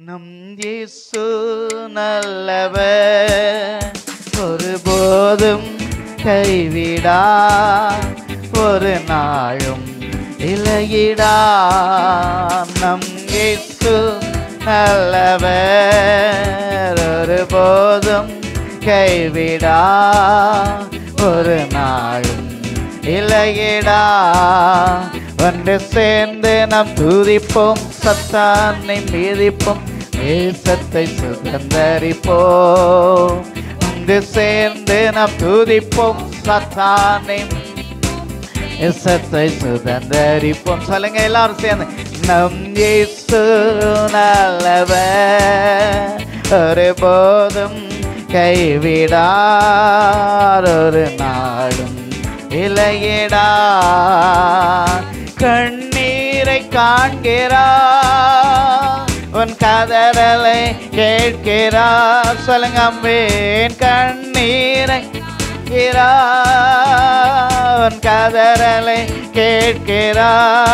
நம் இயேசு நல்லவர், ஒருபோதும் கைவிடா, ஒரு நாளும் விலகிடா. நம் இயேசு நல்லவர், ஒருபோதும் கைவிடா, ஒரு நாளும் விலகிடா. ஒன்று சேர்ந்து நாம் துதிப்போம், சத்தானை மீதிப்போம், தேசத்தை சுதந்தரிப்போம். ஒன்று சேர்ந்து நாம் துதிப்போம், சத்தானை தேசத்தை சுதந்தரிப்போம். சொல்லுங்க எல்லாரும் சேர்ந்து. நம் இயேசு நல்லவர், ஒருபோதும் கைவிடார், ஒரு நாளும் விலகிடா. கண்ணீரை காண்கிறார், உன் கதறலை கேட்கிறார். சொல்லுங்க அம்மேன். கண்ணீரை காண்கிறார், உன் கதறலை கேட்கிறார்.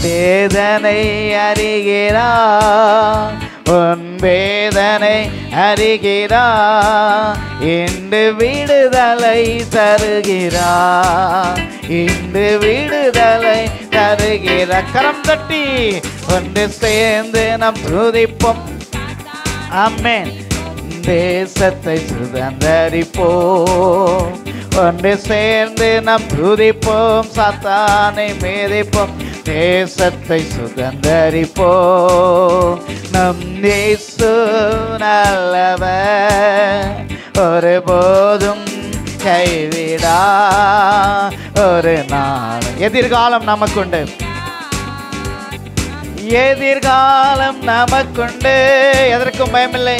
வேதனை அறிகிறார், உன் வேதனை அறிகிறார். இன்று விடுதலை தருகிறார், இன்று விடுதலை தருகிறார். கரம் தட்டி ஒன்று சேர்ந்து நாம் துதிப்போம். ஆமென். தேசத்தை சுதந்தரிப்போம், ஒன்று சேர்ந்து நாம் துதிப்போம், சாத்தானை மீதிப்போம், தேசத்தை சுதந்தரிப்போம். நம் இயேசு நல்லவர், ஒருபோதும் கைவிடா, ஒரு நாள். எதிர்காலம் நமக்குண்டு, எதிர்காலம் நமக்குண்டு. எதற்கும் பயமில்லை,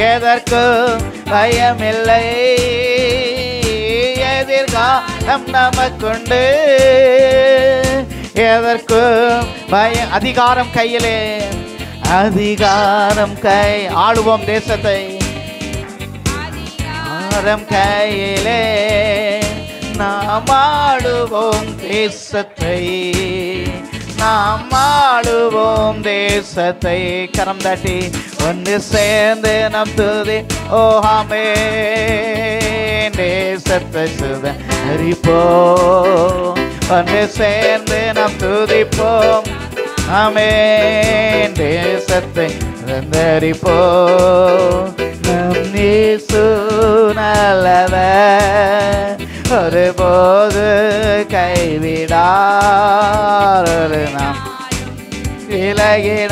எதற்கும் பயமில்லை. எதிர்காலம் நமக்குண்டு, எதற்கும் பயம். அதிகாரம் கையிலே, அதிகாரம் கை. ஆளுவோம் தேசத்தை, அதிகாரம் கையிலே நாம் ஆளுவோம் தேசத்தை, நாம் ஆளுவோம் தேசத்தை. கரம் தட்டி ஒன்று சேர்ந்து நம் துதி. ஓ ஆமென். தேசத்தை சுதந்தரிப்போம், ஒன்று சேர்ந்து நாம் துதிப்போம். ஆமென். தேசத்தை சுதந்தரிப்போம். நம் இயேசு நல்லவர், ஒருபோது கைவிடார், ஒரு நாம் விலகிட.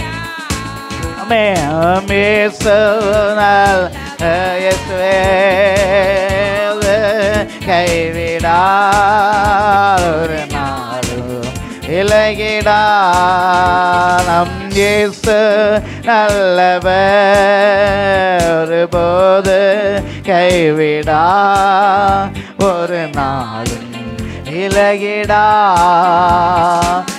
கைவிடார், ஒரு நாளும் விலகிடா. நம் இயேசு நல்லவர், ஒருபோது கைவிடா, ஒரு நாளும் விலகிடா.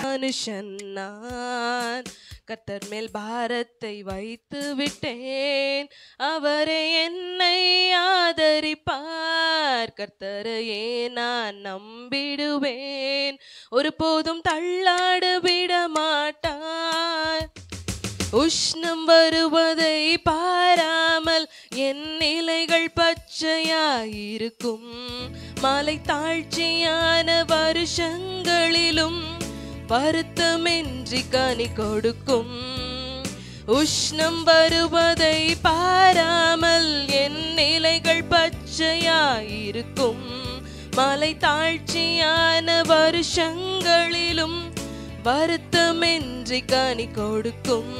மனுஷன் நான் கர்த்தர் மேல் பாரத்தை வைத்து விட்டேன், அவரே என்னை ஆதரிப்பார். கர்த்தரையே நான் நம்பிடுவேன், ஒருபோதும் தள்ளாட விட மாட்டார். உஷ்ணம் வருவதை பாராமல் என் நிலைகள் பச்சையாயிருக்கும், மலை தாழ்ச்சியான வருஷங்களிலும் வருத்தமின்றி கனி கொடுக்கும். உஷ்ணம் வருவதை பாராமல் என் நிலைகள் பச்சையாயிருக்கும், மலை தாழ்ச்சியான வருஷங்களிலும் வருத்தமின்றி கனி கொடுக்கும்.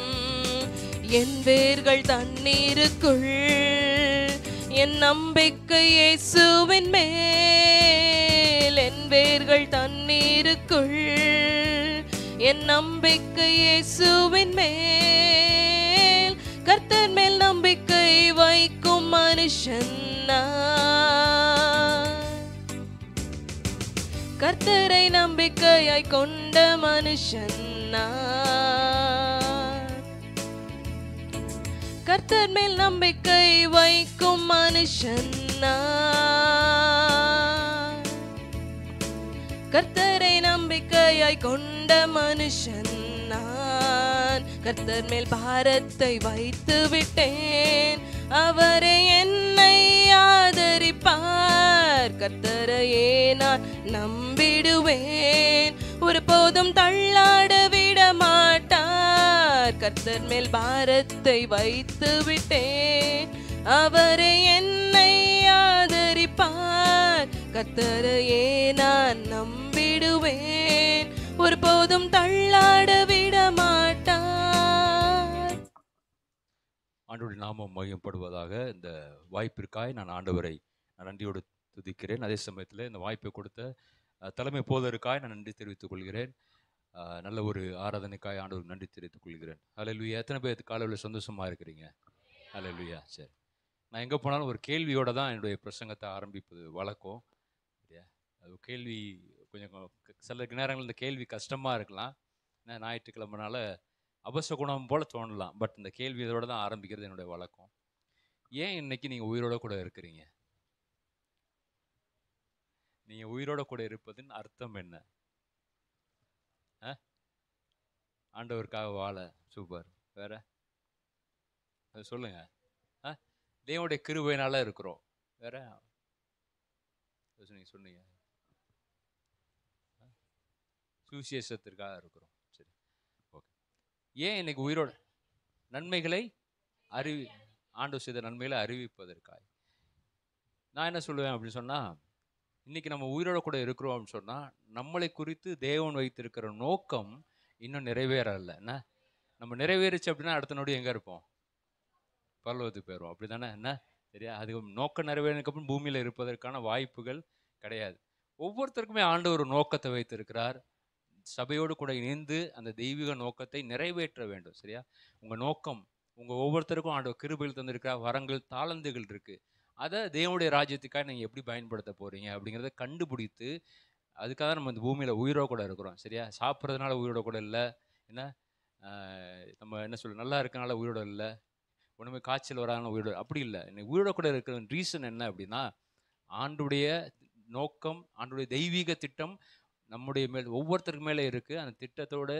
என் வேர்கள் தண்ணீருக்குள், என் நம்பிக்கை இயேசுவின் மேல். என் வேர்கள் தண்ணீருக்குள், என் நம்பிக்கை இயேசுவின் மேல். கர்த்தர் மேல் நம்பிக்கை வைக்கும் மனுஷன் நான், கர்த்தரை நம்பிக்கையாய் கொண்ட மனுஷன் நான். கர்த்தர் மேல் நம்பிக்கை வைக்கும் மனுஷன் நான், கர்த்தரை நம்பிக்கையாய் கொண்ட மனுஷன் நான். கர்த்தர் மேல் பாரத்தை வைத்து விட்டேன், அவரே என்னை ஆதரிப்பார். கர்த்தரையே நான் நம்பிடுவேன், ஒருபோதும் தள்ளாட விட மாட்டார். கர்த்தர் மேல் பாரத்தை வைத்து விட்டேன், அவரே என்னை ஆதரிப்பார். கர்த்தரையே நான் நம்பிடுவேன், ஒருபோதும் தள்ளாட விட மாட்டார். ஆண்டவருடைய நாமம் மகிமைப்படுவதாக. இந்த வாய்ப்பிற்காய் நான் ஆண்டவரை நன்றியோடு துதிக்கிறேன். அதே சமயத்தில் இந்த வாய்ப்பை கொடுத்த தலைமை போதருக்காய் நான் நன்றி தெரிவித்துக் கொள்கிறேன். நல்ல ஒரு ஆராதனைக்காய் ஆண்டவருக்கு நன்றி தெரிவித்துக் கொள்கிறேன். ஹல்லேலூயா. எத்தனை பேர் காலையில் சந்தோஷமாக இருக்கிறீங்க? ஹல்லேலூயா. சரி, நான் எங்கே போனாலும் ஒரு கேள்வியோடு தான் என்னுடைய பிரசங்கத்தை ஆரம்பிப்பது வழக்கம். சரியா? அது கேள்வி கொஞ்சம் சில நேரங்கள் இந்த கேள்வி கஷ்டமாக இருக்கலாம். ஏன்னா ஞாயிற்றுக்கிழமைனால அபசகுணம் போல் தோணலாம். பட் இந்த கேள்வி இதோடு தான் ஆரம்பிக்கிறது என்னுடைய வழக்கம். ஏன் இன்னைக்கு நீங்கள் உயிரோடு கூட இருக்கிறீங்க? நீங்கள் உயிரோட கூட இருப்பதின் அர்த்தம் என்ன? ஆண்டவருக்காக வாழ. சூப்பர். வேற அது சொல்லுங்க. தேவனுடைய கிருபையினால இருக்கிறோம். வேற நீங்க சொன்னீங்க சுவிசேஷத்திற்காக இருக்கிறோம். சரி, ஓகே. ஏன் இன்னைக்கு உயிரோட நன்மைகளை ஆண்டவர் செய்த நன்மைகளை அறிவிப்பதற்காக. நான் என்ன சொல்லுவேன் அப்படின்னு சொன்னா, இன்னைக்கு நம்ம உயிரோட கூட இருக்கிறோம் அப்படின்னு சொன்னா, நம்மளை குறித்து தேவன் வைத்திருக்கிற நோக்கம் இன்னும் நிறைவேறல. என்ன நம்ம நிறைவேறிச்சு அப்படின்னா அடுத்த நொடி எங்க இருப்போம்? பரலோகத்துக்கு போயிடுவோம். அப்படி தானே? என்ன சரியா? அது நோக்கம் நிறைவேறினதுக்கு அப்புறம் பூமியில இருப்பதற்கான வாய்ப்புகள் கிடையாது. ஒவ்வொருத்தருக்குமே ஆண்டவர் ஒரு நோக்கத்தை வைத்திருக்கிறார். சபையோடு கூட இணைந்து அந்த தெய்வீக நோக்கத்தை நிறைவேற்ற வேண்டும். சரியா? உங்க நோக்கம், உங்க ஒவ்வொருத்தருக்கும் ஆண்டவர் கிருபையில் தந்திருக்கிறார். வரங்கள், தாளந்துகள் இருக்கு. அதை தேவனுடைய ராஜ்யத்துக்காக நீங்கள் எப்படி பயன்படுத்த போறீங்க அப்படிங்கிறத கண்டுபிடித்து, அதுக்காக நம்ம இந்த பூமியில உயிரோட கூட இருக்கிறோம். சரியா? சாப்பிட்றதுனால உயிரோட கூட இல்லை. என்ன நம்ம என்ன சொல்ல, நல்லா இருக்கனால உயிரோட இல்லை, ஒன்றுமே காய்ச்சல் வராதனால உயிரோட, அப்படி இல்லை. உயிரோட கூட இருக்கிற ரீசன் என்ன அப்படின்னா, ஆண்டுடைய நோக்கம், ஆண்டுடைய தெய்வீக திட்டம் நம்முடைய மேல் ஒவ்வொருத்தருக்கு மேலே இருக்கு. அந்த திட்டத்தோட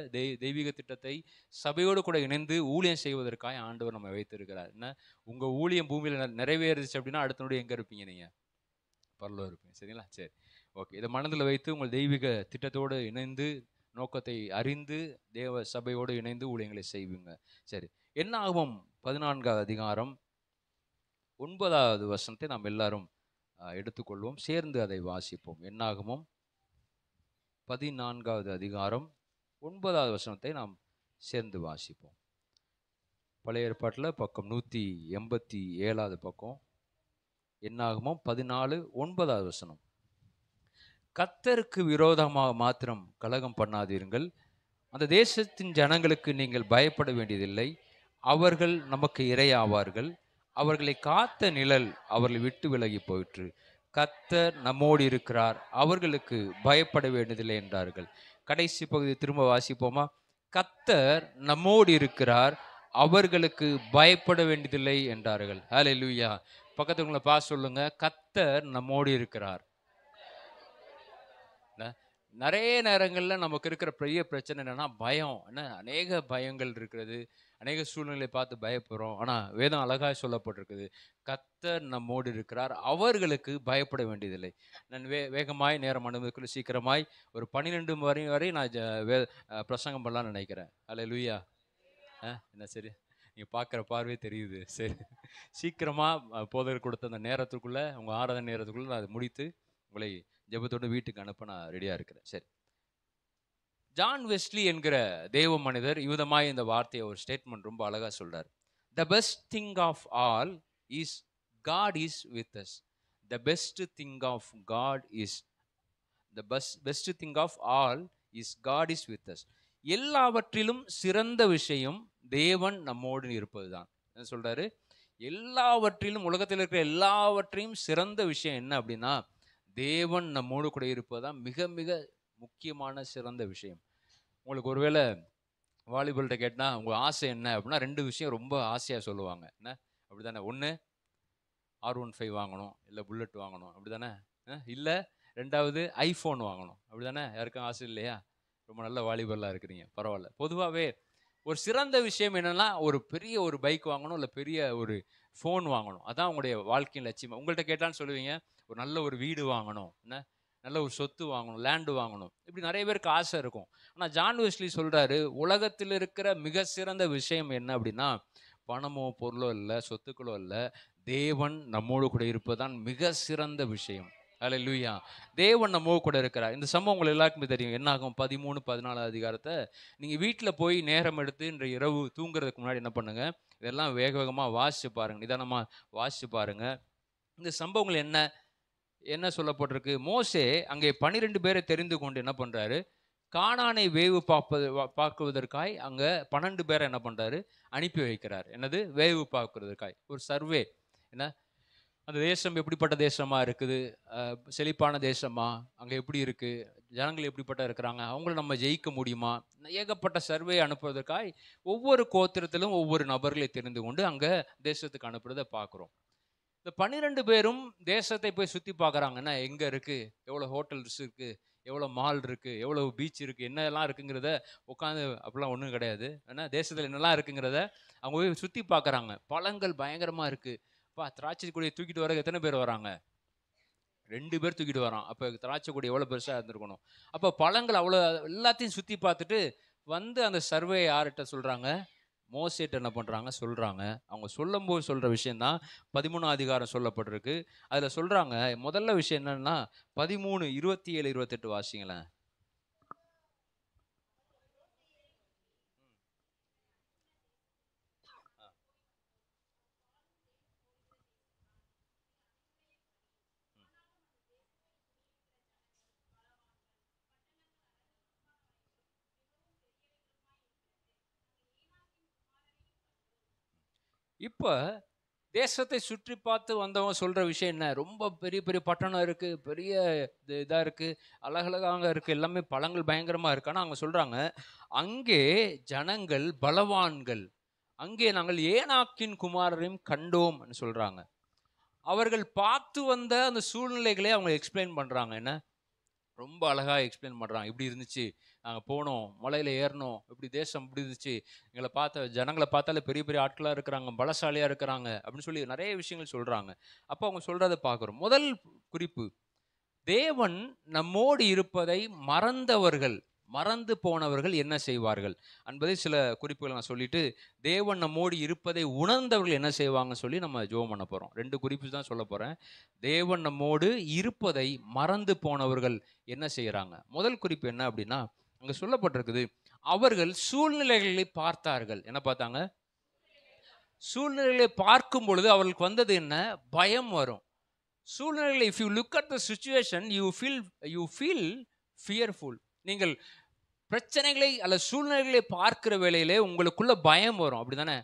தெய்வீக திட்டத்தை சபையோடு கூட இணைந்து ஊழியம் செய்வதற்காக ஆண்டவர் நம்ம வைத்திருக்கிறார். என்ன உங்க ஊழியம் பூமியில நிறைவேறுச்சு அப்படின்னா அடுத்த நொடி எங்க இருப்பீங்க? நீங்க பரலோகம் இருப்பீங்க. சரிங்களா? சரி, ஓகே. இதை மனதில் வைத்து உங்கள் தெய்வீக திட்டத்தோடு இணைந்து நோக்கத்தை அறிந்து தேவ சபையோடு இணைந்து ஊழியங்களை செய்வீங்க. சரி, என்னாகும் 14வது அதிகாரம் 9வது வசனத்தை நாம் எல்லாரும் எடுத்துக்கொள்வோம், சேர்ந்து அதை வாசிப்போம். என்னாகமும் 14வது அதிகாரம் 9வது வசனத்தை நாம் சேர்ந்து வாசிப்போம். பழைய ஏற்பாட்டில் பக்கம் 187வது பக்கம். என்னாகமும் 14:9வது வசனம். கர்த்தருக்கு விரோதமாக மாத்திரம் கலகம் பண்ணாதீர்கள், அந்த தேசத்தின் ஜனங்களுக்கு நீங்கள் பயப்பட வேண்டியதில்லை, அவர்கள் நமக்கு இரையாவார்கள், அவர்களை காத்த நிழல் அவர்களை விட்டு விலகி போயிற்று, கர்த்தர் நம்மோடு இருக்கிறார், அவர்களுக்கு பயப்பட வேண்டியதில்லை என்றார்கள். கடைசி பகுதி திரும்ப வாசிப்போமா? கர்த்தர் நம்மோடு இருக்கிறார், அவர்களுக்கு பயப்பட வேண்டியதில்லை என்றார்கள். ஹல்லேலூயா. பக்கத்து உங்களை பார்த்து சொல்லுங்க, கர்த்தர் நம்மோடு இருக்கிறார். நிறைய நேரங்களில் நமக்கு இருக்கிற பெரிய பிரச்சனை என்னன்னா பயம். என்ன அநேக பயங்கள் இருக்கிறது, அநேக சூழ்நிலை பார்த்து பயப்படுறோம். ஆனால் வேதம் அழகாக சொல்லப்பட்டிருக்குது, கர்த்தர் நம்மோடு இருக்கிறார், அவர்களுக்கு பயப்பட வேண்டியதில்லை. நான் வேகமாய் நேரம் அனுமதிக்குள்ள சீக்கிரமாய் ஒரு 12 வரை நான் பிரசங்கம் பண்ணலான்னு நினைக்கிறேன். ஹல்லேலூயா. என்ன சரி, நீங்கள் பார்க்குற பார்வையே தெரியுது. சரி, சீக்கிரமாக போதகர் கொடுத்த அந்த நேரத்துக்குள்ளே, உங்கள் ஆராதனை நேரத்துக்குள்ளே நான் அதை முடித்து உங்களை ஜெபத்தோடு வீட்டுக்கு அனுப்ப நான் ரெடியாக இருக்கிறேன். சரி, ஜான் வெஸ்லி என்கிற தேவ மனிதர் இவ்விதமாய் இந்த வார்த்தையை ஒரு ஸ்டேட்மெண்ட் ரொம்ப அழகாக சொல்றார். The best thing of all is God is with us. The best thing of God is best thing of all is God is with us. எல்லாவற்றிலும் சிறந்த விஷயம் தேவன் நம்மோடு இருப்பது தான். என்ன சொல்றாரு? எல்லாவற்றிலும், உலகத்தில் இருக்கிற எல்லாவற்றையும் சிறந்த விஷயம் என்ன அப்படின்னா, தேவன் நம்மோடு கூட இருப்பதுதான் மிக மிக முக்கியமான சிறந்த விஷயம். உங்களுக்கு ஒருவேளை வாலிபால்கிட்ட கேட்டால் உங்கள் ஆசை என்ன அப்படின்னா 2 விஷயம் ரொம்ப ஆசையாக சொல்லுவாங்க. என்ன அப்படி தானே? ஒன்று R15 வாங்கணும், இல்லை புல்லட் வாங்கணும், அப்படி தானே? இல்லை ரெண்டாவது ஐஃபோன் வாங்கணும், அப்படி தானே? யாருக்கும் ஆசை இல்லையா? ரொம்ப நல்ல வாலிபாலாக இருக்கிறீங்க, பரவாயில்ல. பொதுவாகவே ஒரு சிறந்த விஷயம் என்னன்னா, ஒரு பெரிய ஒரு பைக் வாங்கணும், இல்லை பெரிய ஒரு ஃபோன் வாங்கணும். அதான் உங்களுடைய வாழ்க்கையின் லட்சியம். உங்கள்கிட்ட கேட்டான்னு சொல்லுவீங்க, ஒரு நல்ல ஒரு வீடு வாங்கணும், என்ன நல்ல ஒரு சொத்து வாங்கணும், லேண்டு வாங்கணும். இப்படி நிறைய பேருக்கு ஆசை இருக்கும். ஆனால் ஜான் வெஸ்லி சொல்றாரு, உலகத்தில் இருக்கிற மிக சிறந்த விஷயம் என்ன அப்படின்னா, பணமோ பொருளோ இல்லை, சொத்துக்களோ இல்லை, தேவன் நம்மோடு கூட இருப்பதுதான் மிக சிறந்த விஷயம். அல்லேலூயா. தேவன் நம்மோடு கூட இருக்கிறார். இந்த சம்பவம் உங்களுக்கு எல்லாருக்குமே தெரியும். என்ன ஆகும்? 13, 14 அதிகாரத்தை நீங்கள் வீட்டில் போய் நேரம் எடுத்து இன்று இரவு தூங்குறதுக்கு முன்னாடி என்ன பண்ணுங்க, இதெல்லாம் வேக வேகமாக வாசிச்சு பாருங்க, நிதானமாக வாசிச்சு பாருங்க. இந்த சம்பவங்கள் என்ன என்ன சொல்லப்பட்டிருக்கு? மோசே அங்கே 12 பேரை தெரிந்து கொண்டு என்ன பண்றாரு, கானானை வேவு பார்க்குவதற்காய் அங்க 12 பேரை என்ன பண்றாரு, அனுப்பி வைக்கிறார். என்னது? வேவு பார்க்கிறதுக்காய் ஒரு சர்வே. என்ன, அந்த தேசம் எப்படிப்பட்ட தேசமா இருக்குது, செழிப்பான தேசமா, அங்க எப்படி இருக்கு, ஜனங்கள் எப்படிப்பட்ட இருக்கிறாங்க, அவங்கள நம்ம ஜெயிக்க முடியுமா, ஏகப்பட்ட சர்வே அனுப்புவதற்காய் ஒவ்வொரு கோத்திரத்திலும் ஒவ்வொரு நபர்களை தெரிந்து கொண்டு அங்க தேசத்துக்கு அனுப்புறதை பார்க்குறோம். இந்த 12 பேரும் தேசத்தை போய் சுற்றி பார்க்குறாங்கன்னா, எங்கே இருக்குது, எவ்வளோ ஹோட்டல்ஸ் இருக்குது, எவ்வளோ மால் இருக்குது, எவ்வளோ பீச் இருக்குது, என்னெல்லாம் இருக்குங்கிறத உட்காந்து அப்படிலாம் ஒன்றும் கிடையாது. ஏன்னா தேசத்தில் என்னெல்லாம் இருக்குங்கிறத அவங்க போய் சுற்றி பார்க்குறாங்க. பழங்கள் பயங்கரமாக இருக்குது. திராட்சை கொடியை தூக்கிட்டு வர எத்தனை பேர் வராங்க? 2 பேர் தூக்கிட்டு வரான். அப்போ திராட்சை கொடி எவ்வளோ பெருசாக இருந்திருக்கணும். அப்போ பழங்கள் அவ்வளோ எல்லாத்தையும் சுற்றி பார்த்துட்டு வந்து அந்த சர்வே யார்கிட்ட சொல்கிறாங்க, மோசேட்ட என்ன பண்ணுறாங்க சொல்கிறாங்க. அவங்க சொல்லும்போது சொல்கிற விஷயந்தான் 13 அதிகாரம் சொல்லப்பட்டிருக்கு. அதில் சொல்கிறாங்க, முதல்ல விஷயம் என்னன்னா 13, 27, 28 வாசிங்களேன். இப்போ தேசத்தை சுற்றி பார்த்து வந்தவங்க சொல்கிற விஷயம் என்ன, ரொம்ப பெரிய பெரிய பட்டணம் இருக்குது, பெரிய இதாக இருக்குது, அழகழகாக இருக்குது, எல்லாமே பழங்கள் பயங்கரமாக இருக்கு. ஆனால் அவங்க சொல்கிறாங்க, அங்கே ஜனங்கள் பலவான்கள், அங்கே நாங்கள் ஏனாக்கின் குமாரரையும் கண்டோம்னு சொல்கிறாங்க. அவர்கள் பார்த்து வந்த அந்த சூழ்நிலைகளே அவங்க எக்ஸ்பிளைன் பண்ணுறாங்க. என்ன, ரொம்ப அழகாக எக்ஸ்பிளைன் பண்ணுறாங்க. இப்படி இருந்துச்சு, நாங்கள் போனோம், மலையில் ஏறினோம், இப்படி தேசம் இப்படி இருந்துச்சு, எங்களை பார்த்த ஜனங்களை பார்த்தாலே பெரிய பெரிய ஆட்களாக இருக்கிறாங்க, பலசாலியாக இருக்கிறாங்க அப்படின்னு சொல்லி நிறைய விஷயங்கள் சொல்கிறாங்க. அப்போ அவங்க சொல்கிறத பார்க்குறோம். முதல் குறிப்பு, தேவன் நம்மோடு இருப்பதை மறந்து போனவர்கள் என்ன செய்வார்கள் என்பதை சில குறிப்புகளை நான் சொல்லிட்டு, தேவன் நம்மோடு இருப்பதை உணர்ந்தவர்கள் என்ன செய்வாங்கன்னு சொல்லி நம்ம ஜெபம் பண்ண போகிறோம். 2 குறிப்பு தான் சொல்ல போகிறேன். தேவன் நம்மோடு இருப்பதை மறந்து போனவர்கள் என்ன செய்கிறாங்க. முதல் குறிப்பு என்ன அப்படின்னா, அங்கே சொல்லப்பட்டிருக்குது, அவர்கள் சூழ்நிலைகளை பார்த்தார்கள். என்ன பார்த்தாங்க? சூழ்நிலைகளை பார்க்கும் பொழுது அவர்களுக்கு வந்தது என்ன? பயம் வரும். சூழ்நிலைகளை, if you look at the situation, you feel fearful. நீங்கள் பிரச்சனைகளை அல்ல சூழ்நிலைகளை பார்க்கிற வேளையிலே உங்களுக்குள்ள பயம் வரும். அப்படிதானே?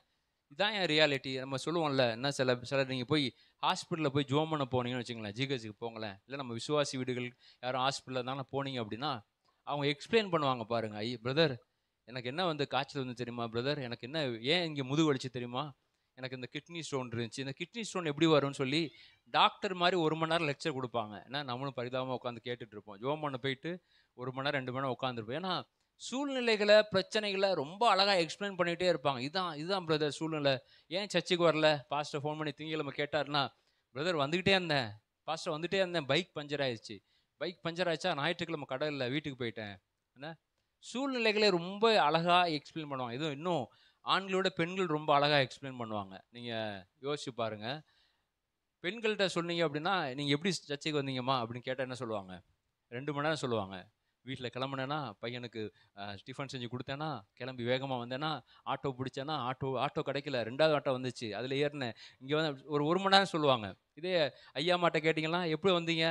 இதுதான் என் ரியாலிட்டி. நம்ம சொல்லுவோம்ல, என்ன சிலர் நீங்கள் போய் ஹாஸ்பிட்டலில் போய் ஜோம் பண்ண போனீங்கன்னு வச்சுங்களேன், ஜிஹெச்சுக்கு போங்களேன், இல்லை நம்ம விசுவாசி வீடுகள் யாரும் ஹாஸ்பிட்டலில் தானே போனீங்க அப்படின்னா அவங்க எக்ஸ்பிளைன் பண்ணுவாங்க பாருங்க. பிரதர் எனக்கு என்ன வந்து காய்ச்சல் வந்து தெரியுமா, பிரதர் எனக்கு என்ன, ஏன் இங்கே முதுகு வலிச்சு தெரியுமா, எனக்கு இந்த கிட்னி ஸ்டோன் இருந்துச்சு, இந்த கிட்னி ஸ்டோன் எப்படி வரும்னு சொல்லி டாக்டர் மாதிரி 1 மணி நேரம் லெக்சர் கொடுப்பாங்க. ஏன்னா நம்மளும் பரிதாபமாக உட்காந்து கேட்டுட்டு இருப்போம். ஜோம் பண்ண போயிட்டு 1 மணி நேரம் 2 மணி நேரம் உட்காந்துருப்போம். ஏன்னா சூழ்நிலைகளை பிரச்சனைகளை ரொம்ப அழகாக எக்ஸ்பிளைன் பண்ணிகிட்டே இருப்பாங்க. இதுதான் பிரதர் சூழ்நிலை. ஏன் சர்ச்சுக்கு வரல, பாஸ்டர் ஃபோன் பண்ணி திங்கக்கிழமை கேட்டார்னா, பிரதர் வந்துக்கிட்டே இருந்தேன், பாஸ்டர் வந்துகிட்டே இருந்தேன், பைக் பஞ்சர் ஆயிடுச்சா, ஞாயிற்றுக்கிழமை கடை இல்லை, வீட்டுக்கு போயிட்டேன். என்ன, சூழ்நிலைகளை ரொம்ப அழகாக எக்ஸ்பிளைன் பண்ணுவாங்க. இதுவும் இன்னும் ஆண்களோட பெண்கள் ரொம்ப அழகாக எக்ஸ்பிளைன் பண்ணுவாங்க. நீங்கள் யோசிச்சு பாருங்கள். பெண்கள்கிட்ட சொன்னீங்க அப்படின்னா, நீங்கள் எப்படி சர்ச்சைக்கு வந்தீங்கம்மா அப்படின்னு கேட்டால் என்ன சொல்லுவாங்க? 2 மணி நேரம் சொல்லுவாங்க. வீட்டில் கிளம்புனேன்னா, பையனுக்கு டிஃபன் செஞ்சு கொடுத்தேன்னா, கிளம்பி வேகமாக வந்தேன்னா, ஆட்டோ பிடிச்சேன்னா, ஆட்டோ கிடைக்கல, 2வது ஆட்டோ வந்துச்சு, அதில் ஏறினேன், இங்கே வந்து ஒரு மணி நேரம் சொல்லுவாங்க. இதே ஐயா மாட்ட கேட்டிங்கன்னா, எப்படி வந்தீங்க,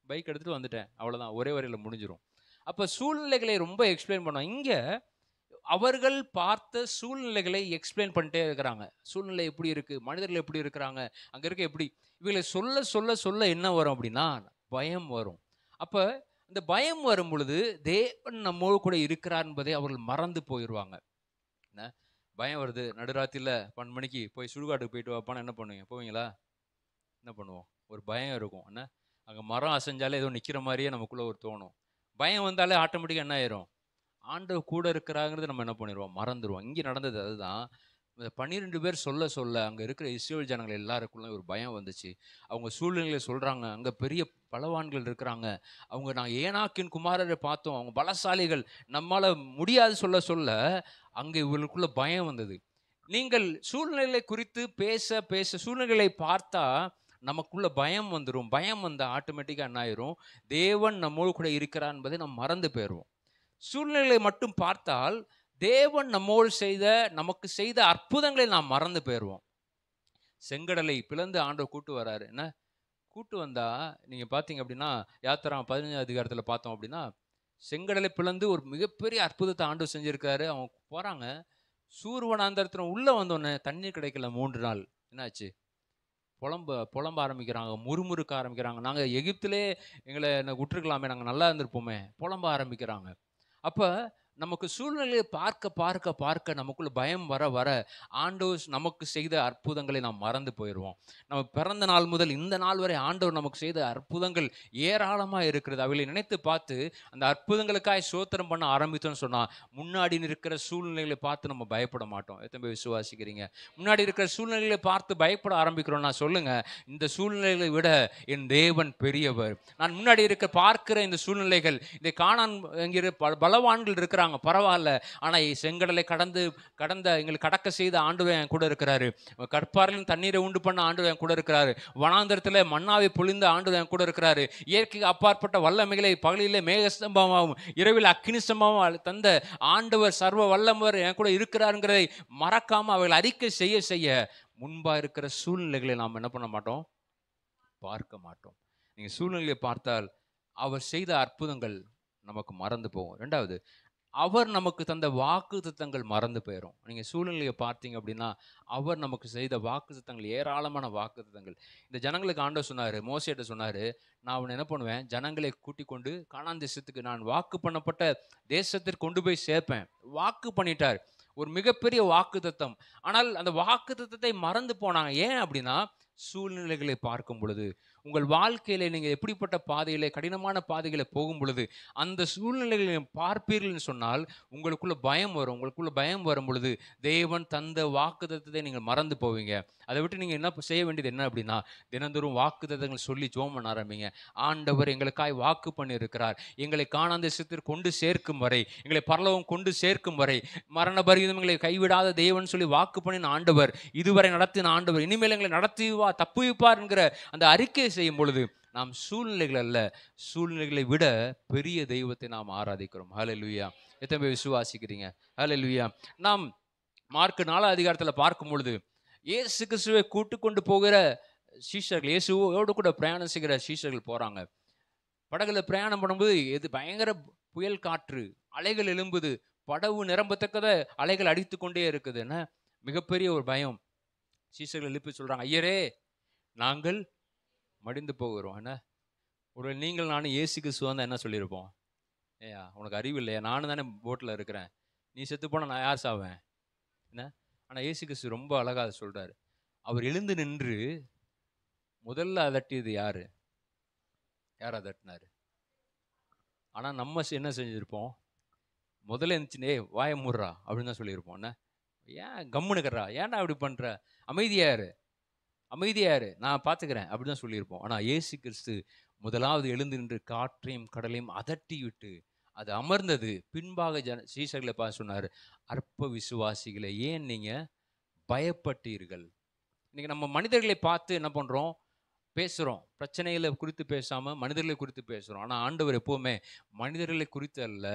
பைக் எடுத்துகிட்டு வந்துட்டேன், அவ்வளோதான், ஒரே வரையில் முடிஞ்சிடும். அப்போ சூழ்நிலைகளை ரொம்ப எக்ஸ்பிளைன் பண்ணுவாங்க. இங்கே அவர்கள் பார்த்த சூழ்நிலைகளை எக்ஸ்பிளைன் பண்ணிட்டே இருக்கிறாங்க. சூழ்நிலை எப்படி இருக்குது, மனிதர்கள் எப்படி இருக்கிறாங்க, அங்கே இருக்க எப்படி, இவங்களை சொல்ல சொல்ல சொல்ல என்ன வரும் அப்படின்னா பயம் வரும். அப்போ இந்த பயம் வரும் பொழுது தேவன் நம்மோடு கூட இருக்கிறார் என்பதை அவர்கள் மறந்து போயிடுவாங்க. என்ன, பயம் வருது, நடுராத்திரியில் 12 மணிக்கு போய் சுடுகாட்டுக்கு போயிட்டு வாப்பான்னு என்ன பண்ணுவீங்க? போவீங்களா? என்ன பண்ணுவோம்? ஒரு பயம் இருக்கும். என்ன, அங்கே மரம் அசைஞ்சாலே ஏதோ நிற்கிற மாதிரியே நமக்குள்ளே ஒரு தோணும். பயம் வந்தாலே ஆட்டோமேட்டிக்காக என்ன ஆயிரும்? ஆண்டவர் கூட இருக்கிறாங்கிறது நம்ம என்ன பண்ணிடுவோம், மறந்துடுவோம். இங்கே நடந்தது அதுதான். இந்த 12 பேர் சொல்ல சொல்ல அங்கே இருக்கிற இஸ்ரவேல் ஜனங்கள் எல்லாருக்குள்ள ஒரு பயம் வந்துச்சு. அவங்க சூழ்நிலையை சொல்கிறாங்க, அங்கே பெரிய பலவான்கள் இருக்கிறாங்க, அவங்க நான் ஏனாக்கின் குமாரரை பார்த்தோம், அவங்க பலசாலிகள், நம்மளால் முடியாது சொல்ல சொல்ல அங்கே இவர்களுக்குள்ள பயம் வந்தது. நீங்கள் சூழ்நிலை குறித்து பேச பேச சூழ்நிலைகளை பார்த்தா நமக்குள்ள பயம் வந்துடும். பயம் வந்தால் ஆட்டோமேட்டிக்காக என்ன ஆயிரும், தேவன் நம்மோடு கூட இருக்கிறார் என்பதை நம்ம மறந்து போயிடுவோம். சூழ்நிலைகளை மட்டும் பார்த்தால் தேவன் நம்மோடு நமக்கு செய்த அற்புதங்களை நாம் மறந்து போயிடுவோம். செங்கடலை பிளந்து ஆண்டவர் கூட்டு வராரு. என்ன கூட்டு வந்தா நீங்க பார்த்தீங்க அப்படின்னா, யாத்திராகமம் 15 அதிகாரத்தில் பார்த்தோம் அப்படின்னா, செங்கடலை பிளந்து ஒரு மிகப்பெரிய அற்புதத்தை ஆண்டவர் செஞ்சிருக்காரு. அவங்க போறாங்க, சூர்வனாந்தரத்தில் உள்ள வந்தோடனே தண்ணீர் கிடைக்கல. 3 நாள் என்னாச்சு, புலம்ப ஆரம்பிக்கிறாங்க, முறுமுறுக்க ஆரம்பிக்கிறாங்க. நாங்கள் எகிப்திலே எங்களை விட்டுருக்கலாமே, நாங்கள் நல்லா இருந்திருப்போமே, புலம்ப ஆரம்பிக்கிறாங்க. அப்போ நமக்கு சூழ்நிலையை பார்க்க பார்க்க பார்க்க நமக்குள்ள பயம் வர வர ஆண்டவர் நமக்கு செய்த அற்புதங்களை நாம் மறந்து போயிடுவோம். நம்ம பிறந்த நாள் முதல் இந்த நாள் வரை ஆண்டவர் நமக்கு செய்த அற்புதங்கள் ஏராளமாக இருக்கிறது. அவைகளை நினைத்து பார்த்து அந்த அற்புதங்களுக்காக சோத்திரம் பண்ண ஆரம்பித்தோன்னு சொன்னால் முன்னாடி இருக்கிற சூழ்நிலைகளை பார்த்து நம்ம பயப்பட மாட்டோம். எத்தனை பேர் விசுவாசிக்கிறீங்க? முன்னாடி இருக்கிற சூழ்நிலைகளை பார்த்து பயப்பட ஆரம்பிக்கிறோம். நான் சொல்லுங்க, இந்த சூழ்நிலைகளை விட என் தேவன் பெரியவர். நான் முன்னாடி பார்க்கிற இந்த சூழ்நிலைகள், இந்த காணான் என்கிற பலவான்கள் இருக்கிற பரவாயில்ல, ஆனா செங்கடலை கடந்த எங்களுக்கு கடக்க செய்த ஆண்டவர் என் கூட இருக்கிறாரு. கற்பாரிலும் தண்ணீரை உண்டு பண்ண ஆண்டவர் என் கூட இருக்கிறாரு. வனாந்தரத்தில் மன்னாவை பொழிந்த ஆண்டவர் என் கூட இருக்கிறாரு. இயற்கைக்கு அப்பாற்பட்ட வல்லமைகளை பகலிலே மேகஸ்தம்பமாகவும் இரவில் அக்கினி ஸ்தம்பமாகவும் தந்த ஆண்டவர் சர்வ வல்லவர் என் கூட இருக்கிறாருங்கிறதை மறக்காம அவர்கள் அறிக்கை செய்ய செய்ய முன்பா இருக்கிற சூழ்நிலைகளை நாம் என்ன பண்ண மாட்டோம், பார்க்க மாட்டோம். நீங்க சூழ்நிலையை பார்த்தால் அவர் செய்த அற்புதங்கள் நமக்கு மறந்து போகும். ரெண்டாவது, அவர் நமக்கு தந்த வாக்கு தத்தங்கள் மறந்து போயிடும். நீங்கள் சூழ்நிலையை பார்த்தீங்க அப்படின்னா, அவர் நமக்கு செய்த வாக்கு தத்தங்கள் ஏராளமான வாக்கு தத்தங்கள். இந்த ஜனங்களுக்கு ஆண்டவர் சொன்னார், மோசேட்ட சொன்னார், நான் அவனை என்ன பண்ணுவேன், ஜனங்களை கூட்டிக் கொண்டு கானான் தேசத்துக்கு, நான் வாக்கு பண்ணப்பட்ட தேசத்திற்கு கொண்டு போய் சேர்ப்பேன். வாக்கு பண்ணிட்டார், ஒரு மிகப்பெரிய வாக்கு தத்தம். ஆனால் அந்த வாக்கு தத்தத்தை மறந்து போனாங்க. ஏன் அப்படின்னா, சூழ்நிலைகளை பார்க்கும் பொழுது, உங்கள் வாழ்க்கையில நீங்க எப்படிப்பட்ட பாதையில, கடினமான பாதைகளை போகும் பொழுது அந்த சூழ்நிலைகளை பார்ப்பீர்கள் சொன்னால் உங்களுக்குள்ள பயம் வரும். உங்களுக்குள்ள பயம் வரும் பொழுது தேவன் தந்த வாக்குத்தத்தத்தை நீங்கள் மறந்து போவீங்க. அதை விட்டு நீங்க என்ன செய்ய வேண்டியது என்ன அப்படின்னா, தினந்தோறும் வாக்குத்தத்தங்கள் சொல்லி ஜெபம் பண்ண ஆரம்பிங்க. ஆண்டவர் எங்களுக்காய் வாக்கு பண்ணி இருக்கிறார், எங்களை கானான் தேசத்திற்கு கொண்டு சேர்க்கும் வரை, எங்களை பரலோகம் கொண்டு சேர்க்கும் வரை, மரண பரியந்தம் எங்களை கைவிடாத தேவன் சொல்லி வாக்கு பண்ணின ஆண்டவர், இதுவரை நடத்தின ஆண்டவர் இனிமேல் எங்களை நடத்துவார், தப்புவிப்பார் என்கிற அந்த அறிக்கை செய்யும் பொழுது நாம் சூழ்நிலைகள் அல்ல, சூழ்நிலைகளை விட பெரிய தெய்வத்தை நாம் ஆராதிக்கிறோம். ஹல்லேலூயா! எத்தனை பேர் விசுவாசிக்கிறீங்க? ஹல்லேலூயா! நாம் மார்க் 4 அதிகாரத்தில் பார்க்கும் பொழுது இயேசு கிறிஸ்துவை கூட்டு கொண்டு போகிற சீஷர்கள், இயேசுவோடு கூட பிரயாணம் செய்கிற சீஷர்கள் போறாங்க. படகுல பிரயாணம் பண்ணும்போது எது பயங்கர புயல் காற்று, அலைகள் எழும்புது, படகு நிரம்பத்தக்கத அலைகள் அடித்து கொண்டே இருக்குதுன்னா மிகப்பெரிய ஒரு பயம். சீஷர்கள் எழுப்பி சொல்றாங்க, ஐயரே நாங்கள் மடிந்து போகிறோம். என்ன ஒரு நீங்கள் நானும் இயேசு கிறிஸ்துவா தான் என்ன சொல்லியிருப்போம், ஏயா உனக்கு அறிவு இல்லையா, நானும் தானே போட்டில் இருக்கிறேன், நீ செத்து போனால் நான் யார் சாவேன் என்ன? ஆனால் இயேசு கிறிஸ்து ரொம்ப அழகாக அதை சொல்கிறார். அவர் எழுந்து நின்று முதல்ல அதட்டியது யார் அதட்டினார்? ஆனால் நம்ம என்ன செஞ்சுருப்போம், முதல்ல இருந்துச்சுனே வாய மூடுறா அப்படின்னு தான் சொல்லியிருப்போம். என்ன ஏன் கம்முனுக்கிறா, ஏன்டா அப்படி பண்ணுற, அமைதியாரு நான் பார்த்துக்கிறேன் அப்படி தான் சொல்லியிருப்போம். ஆனால் இயேசு கிறிஸ்து முதலாவது எழுந்து நின்று காற்றையும் கடலையும் அதட்டி விட்டு அது அமர்ந்தது. பின்பாக சீஷர்களை பார்த்து சொன்னார், அற்ப விசுவாசிகளை ஏன் நீங்கள் பயப்பட்டீர்கள்? இன்னைக்கு நம்ம மனிதர்களை பார்த்து என்ன பண்ணுறோம், பேசுகிறோம், பிரச்சனைகளை குறித்து பேசாமல் மனிதர்களை குறித்து பேசுகிறோம். ஆனால் ஆண்டவர் எப்போவுமே மனிதர்களை குறித்து அல்ல,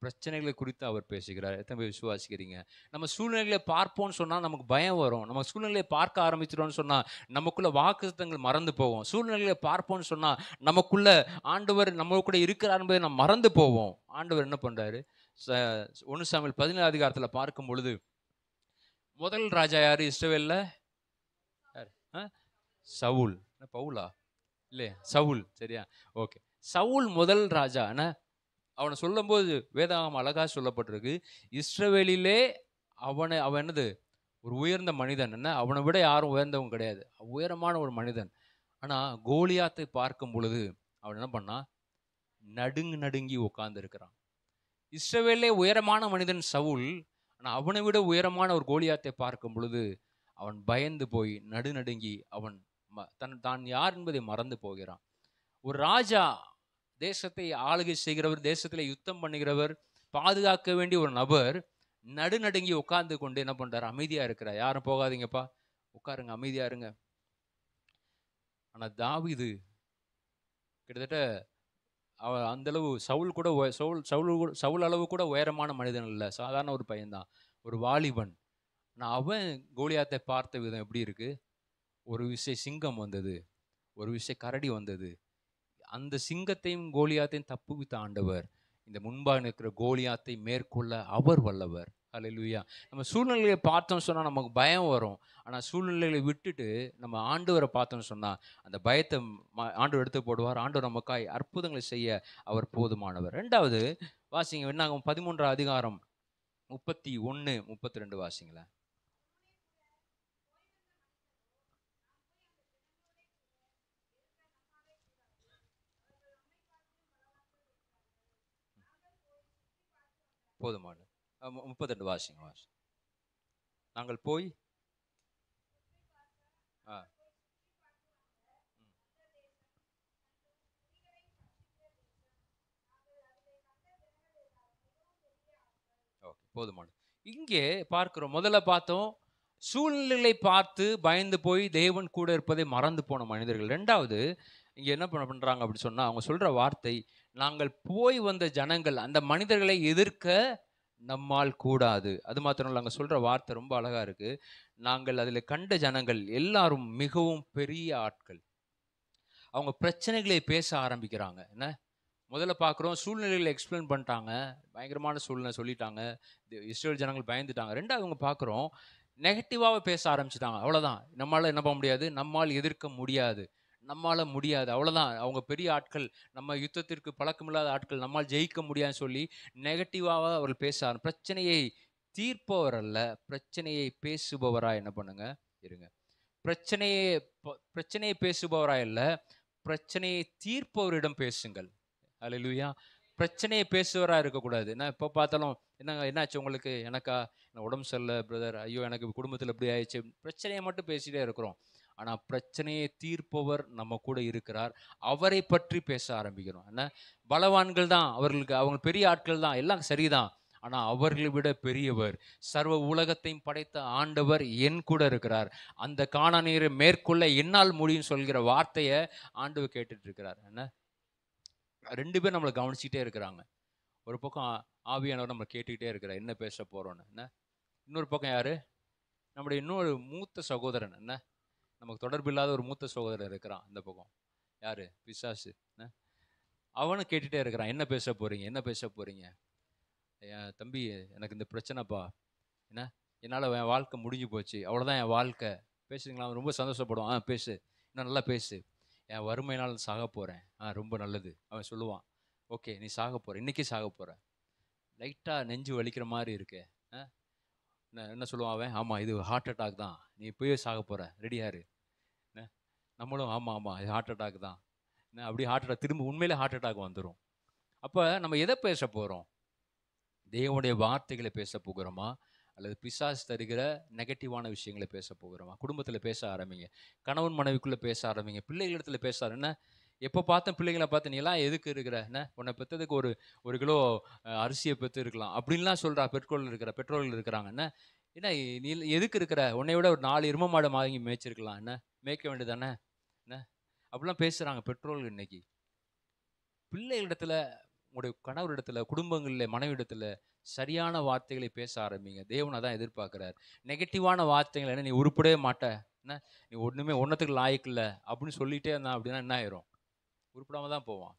பிரச்சனைகளை குறித்து அவர் பேசுகிறார். எத்தனை பேர் விசுவாசிக்கிறீங்க? நம்ம சூழ்நிலைகளை பார்ப்போம்னு சொன்னால் நமக்கு பயம் வரும். நம்ம சூழ்நிலையை பார்க்க ஆரம்பிச்சிட்டோம்னு சொன்னால் நமக்குள்ள வாக்குத்தத்தங்கள் மறந்து போவோம். சூழ்நிலைகளை பார்ப்போம்னு சொன்னால் நமக்குள்ள ஆண்டவர் நம்ம கூட இருக்கிறார் என்பதை நம்ம மறந்து போவோம். ஆண்டவர் என்ன பண்ணுறாரு, 1 சாமுவேல் 17 அதிகாரத்தில் பார்க்கும் பொழுது முதல் ராஜா யார் இஸ்ரவேலில்? யார்? சவுல். பவுலா இல்லையா? சவுல். சரியா? ஓகே. சவுல் முதல் ராஜா. என்ன அவனை சொல்லும்போது வேதாகமம் அழகாக சொல்லப்பட்டிருக்கு, இஸ்ரவேலிலே அவன் என்னது ஒரு உயர்ந்த மனிதன். என்ன அவனை விட யாரும் உயர்ந்தவன் கிடையாது, உயரமான ஒரு மனிதன். ஆனால் கோலியாத்தை பார்க்கும் பொழுது அவன் என்ன பண்ணா, நடுங்கி உட்கார்ந்து இருக்கிறான். இஸ்ரவேலே உயரமான மனிதன் சவுல். ஆனால் அவனை விட உயரமான ஒரு கோலியாத்தை பார்க்கும் பொழுது அவன் பயந்து போய் நடுநடுங்கி அவன் தான் யார் என்பதை மறந்து போகிறான். ஒரு ராஜா, தேசத்தை ஆளுகை செய்கிறவர், தேசத்தில் யுத்தம் பண்ணுகிறவர், பாதுகாக்க வேண்டிய ஒரு நபர் நடுநடுங்கி உட்கார்ந்து கொண்டு என்ன பண்றாரு? அமைதியா இருக்கிறார். யாரும் போகாதீங்கப்பா, உட்காருங்க, அமைதியா இருங்க. ஆனா தாவீது கிட்டத்தட்ட அந்த அளவு சவுல் அளவு கூட உயரமான மனிதன் இல்லை, சாதாரண ஒரு பையன்தான், ஒரு வாலிபன். ஆனால் அவன் கோலியாத்தை பார்த்த விதம் எப்படி இருக்கு? ஒரு விஷயம் சிங்கம் வந்தது, ஒரு விஷயம் கரடி வந்தது, அந்த சிங்கத்தையும் கோலியாத்தையும் தப்புவித்த ஆண்டவர் இந்த முன்பாக நிற்கிற கோலியாத்தை மேற்கொள்ள அவர் வல்லவர். அல்லேலூயா. நம்ம சூழ்நிலையை பார்த்தோம் சொன்னா நமக்கு பயம் வரும். ஆனால் சூழ்நிலைகளை விட்டுட்டு நம்ம ஆண்டவரை பார்த்தோம்னு சொன்னா அந்த பயத்தை ஆண்டவர் எடுத்து போடுவார். ஆண்டவர் நமக்காய் அற்புதங்களை செய்ய அவர் போதுமானவர். ரெண்டாவது வாசிங்க, என்னாகும் 13ஆம் அதிகாரம் 31, 32 வாசிங்களேன். போதுமான 32 வாசிங்க. நாங்கள் போய் போதுமான. இங்கே பார்க்கிறோம், முதல்ல பார்த்தோம் சூழ்நிலைகளை பார்த்து பயந்து போய் தேவன் கூட இருப்பதை மறந்து போன மனிதர்கள். ரெண்டாவது இங்க என்ன பண்றாங்க அப்படி சொன்னா, அவங்க சொல்ற வார்த்தை, நாங்கள் போய் வந்த ஜனங்கள் அந்த மனிதர்களை எதிர்க்க நம்மால் கூடாது. அது மாத்திரம் இல்லை, அங்க சொல்ற வார்த்தை ரொம்ப அழகா இருக்கு. நாங்கள் அதில் கண்ட ஜனங்கள் எல்லாரும் மிகவும் பெரிய ஆட்கள். அவங்க பிரச்சனைகளை பேச ஆரம்பிக்கிறாங்க. என்ன முதல்ல பார்க்குறோம், சூழ்நிலைகளை எக்ஸ்பிளைன் பண்ணிட்டாங்க, பயங்கரமான சூழ்நிலை சொல்லிட்டாங்க, இஸ்ரேல் ஜனங்கள் பயந்துட்டாங்க. ரெண்டாவது அவங்க பார்க்குறோம், நெகட்டிவாக பேச ஆரம்பிச்சிட்டாங்க. அவ்வளோதான், நம்மளால் என்ன பண்ண முடியாது, நம்மால் எதிர்க்க முடியாது, நம்மால் முடியாது, அவ்வளோதான், அவங்க பெரிய ஆட்கள், நம்ம யுத்தத்திற்கு பழக்கமில்லாத ஆட்கள், நம்மால் ஜெயிக்க முடியாதுன்னு சொல்லி நெகட்டிவாக அவர்கள் பேச பிரச்சனையை தீர்ப்பவர் அல்ல, பிரச்சனையை பேசுபவராக என்ன பண்ணுங்க இருங்க. பிரச்சனையை பேசுபவராக அல்ல, பிரச்சனையை தீர்ப்பவரிடம் பேசுங்கள். அல்லேலூயா. பிரச்சனையை பேசுவராக இருக்கக்கூடாது. நான் இப்போ பார்த்தாலும் என்னாச்சு உங்களுக்கு, எனக்கா உடம்பு சரியில்லை பிரதர், ஐயோ எனக்கு குடும்பத்தில் எப்படி ஆயிடுச்சு, பிரச்சனையை மட்டும் பேசிகிட்டே இருக்கிறோம். ஆனால் பிரச்சனையை தீர்ப்பவர் நம்ம கூட இருக்கிறார், அவரை பற்றி பேச ஆரம்பிக்கிறோம். என்ன பலவான்கள் தான் அவர்களுக்கு, அவங்க பெரிய ஆட்கள் தான், எல்லாம் சரிதான். ஆனால் அவர்களை விட பெரியவர், சர்வ உலகத்தையும் படைத்த ஆண்டவர் என் கூட இருக்கிறார், அந்த கானானியரை மேற்கொள்ள என்னால் முடியும் சொல்கிற வார்த்தையை ஆண்டவர் கேட்டுட்டு இருக்கிறார். என்ன ரெண்டு பேர் நம்மளை கவனிச்சுட்டே இருக்கிறாங்க. ஒரு பக்கம் ஆவியானவர் நம்மளை கேட்டுக்கிட்டே இருக்கிறார் என்ன பேச போகிறோன்னு. என்ன இன்னொரு பக்கம் யார், நம்முடைய இன்னொரு மூத்த சகோதரன், என்ன நமக்கு தொடர்பு இல்லாத ஒரு மூத்த சகோதரன் இருக்கிறான் அந்த பக்கம், யார், பிசாசு. அவனும் கேட்டுகிட்டே இருக்கிறான் என்ன பேச போகிறீங்க, என்ன பேச போகிறீங்க, என் தம்பி எனக்கு இந்த பிரச்சனைப்பா, என்ன என்னால் என் வாழ்க்கை முடிஞ்சு போச்சு, அவ்வளோதான் என் வாழ்க்கை, பேசுறீங்களா, அவன் ரொம்ப சந்தோஷப்படுவான், பேசு, இன்னும் நல்லா பேசு, என் வறுமையினால் சாக போகிறேன், ரொம்ப நல்லது, அவன் சொல்லுவான், ஓகே நீ சாக போகிற, இன்றைக்கி சாக போகிற, லைட்டாக நெஞ்சு வலிக்கிற மாதிரி இருக்கு, என்ன சொல்லுவான் அவன், ஆமாம் இது ஹார்ட் அட்டாக் தான், நீ இப்போயே சாக போகிற, ரெடியாரு. நம்மளும் ஆமாம் இது ஹார்ட் அட்டாக் தான், அப்படியே ஹார்ட் அட்டாக், திரும்ப உண்மையிலே ஹார்ட் அட்டாக் வந்துடும். அப்போ நம்ம எதை பேச போகிறோம், தேவனுடைய வார்த்தைகளை பேச போகிறோமா, அல்லது பிசாசு தருகிற நெகட்டிவான விஷயங்களை பேச போகிறோமா? குடும்பத்தில் பேச ஆரம்பிங்க, கணவன் மனைவிக்குள்ளே பேச ஆரம்பிங்க, பிள்ளைகளிடத்தில் பேச என்ன எப்போ பார்த்தேன் பிள்ளைங்களை பார்த்து நீ எல்லாம் எதுக்கு இருக்கிற, என்ன உன்னை பெற்றதுக்கு ஒரு கிலோ அரிசியை பெற்று இருக்கலாம் அப்படின்லாம் சொல்கிறா பெற்றோர்கள் இருக்கிறாங்க. என்ன நீ எதுக்கு இருக்கிற, உன்னை விட ஒரு 4 எருமை மாடு வாங்கி மேய்ச்சிருக்கலாம், என்ன மேய்க்க வேண்டியதானே, என்ன அப்படிலாம் பேசுகிறாங்க பெற்றோர்கள் இன்னைக்கு. பிள்ளைகளிடத்துல, உங்களுடைய கணவரிடத்துல, குடும்பங்களில் மனைவிடத்தில் சரியான வார்த்தைகளை பேச ஆரம்பிங்க. தேவன் அதான் எதிர்பார்க்குறார். நெகட்டிவான வார்த்தைகள், என்ன நீ உருப்படவே மாட்ட, என்ன நீ ஒன்றுமே ஒன்றத்துக்கு லாய்க்கில்லை அப்படின்னு சொல்லிகிட்டே இருந்தான் அப்படின்னா என்ன ஆயிரும், உருப்படாமல் தான் போவான்.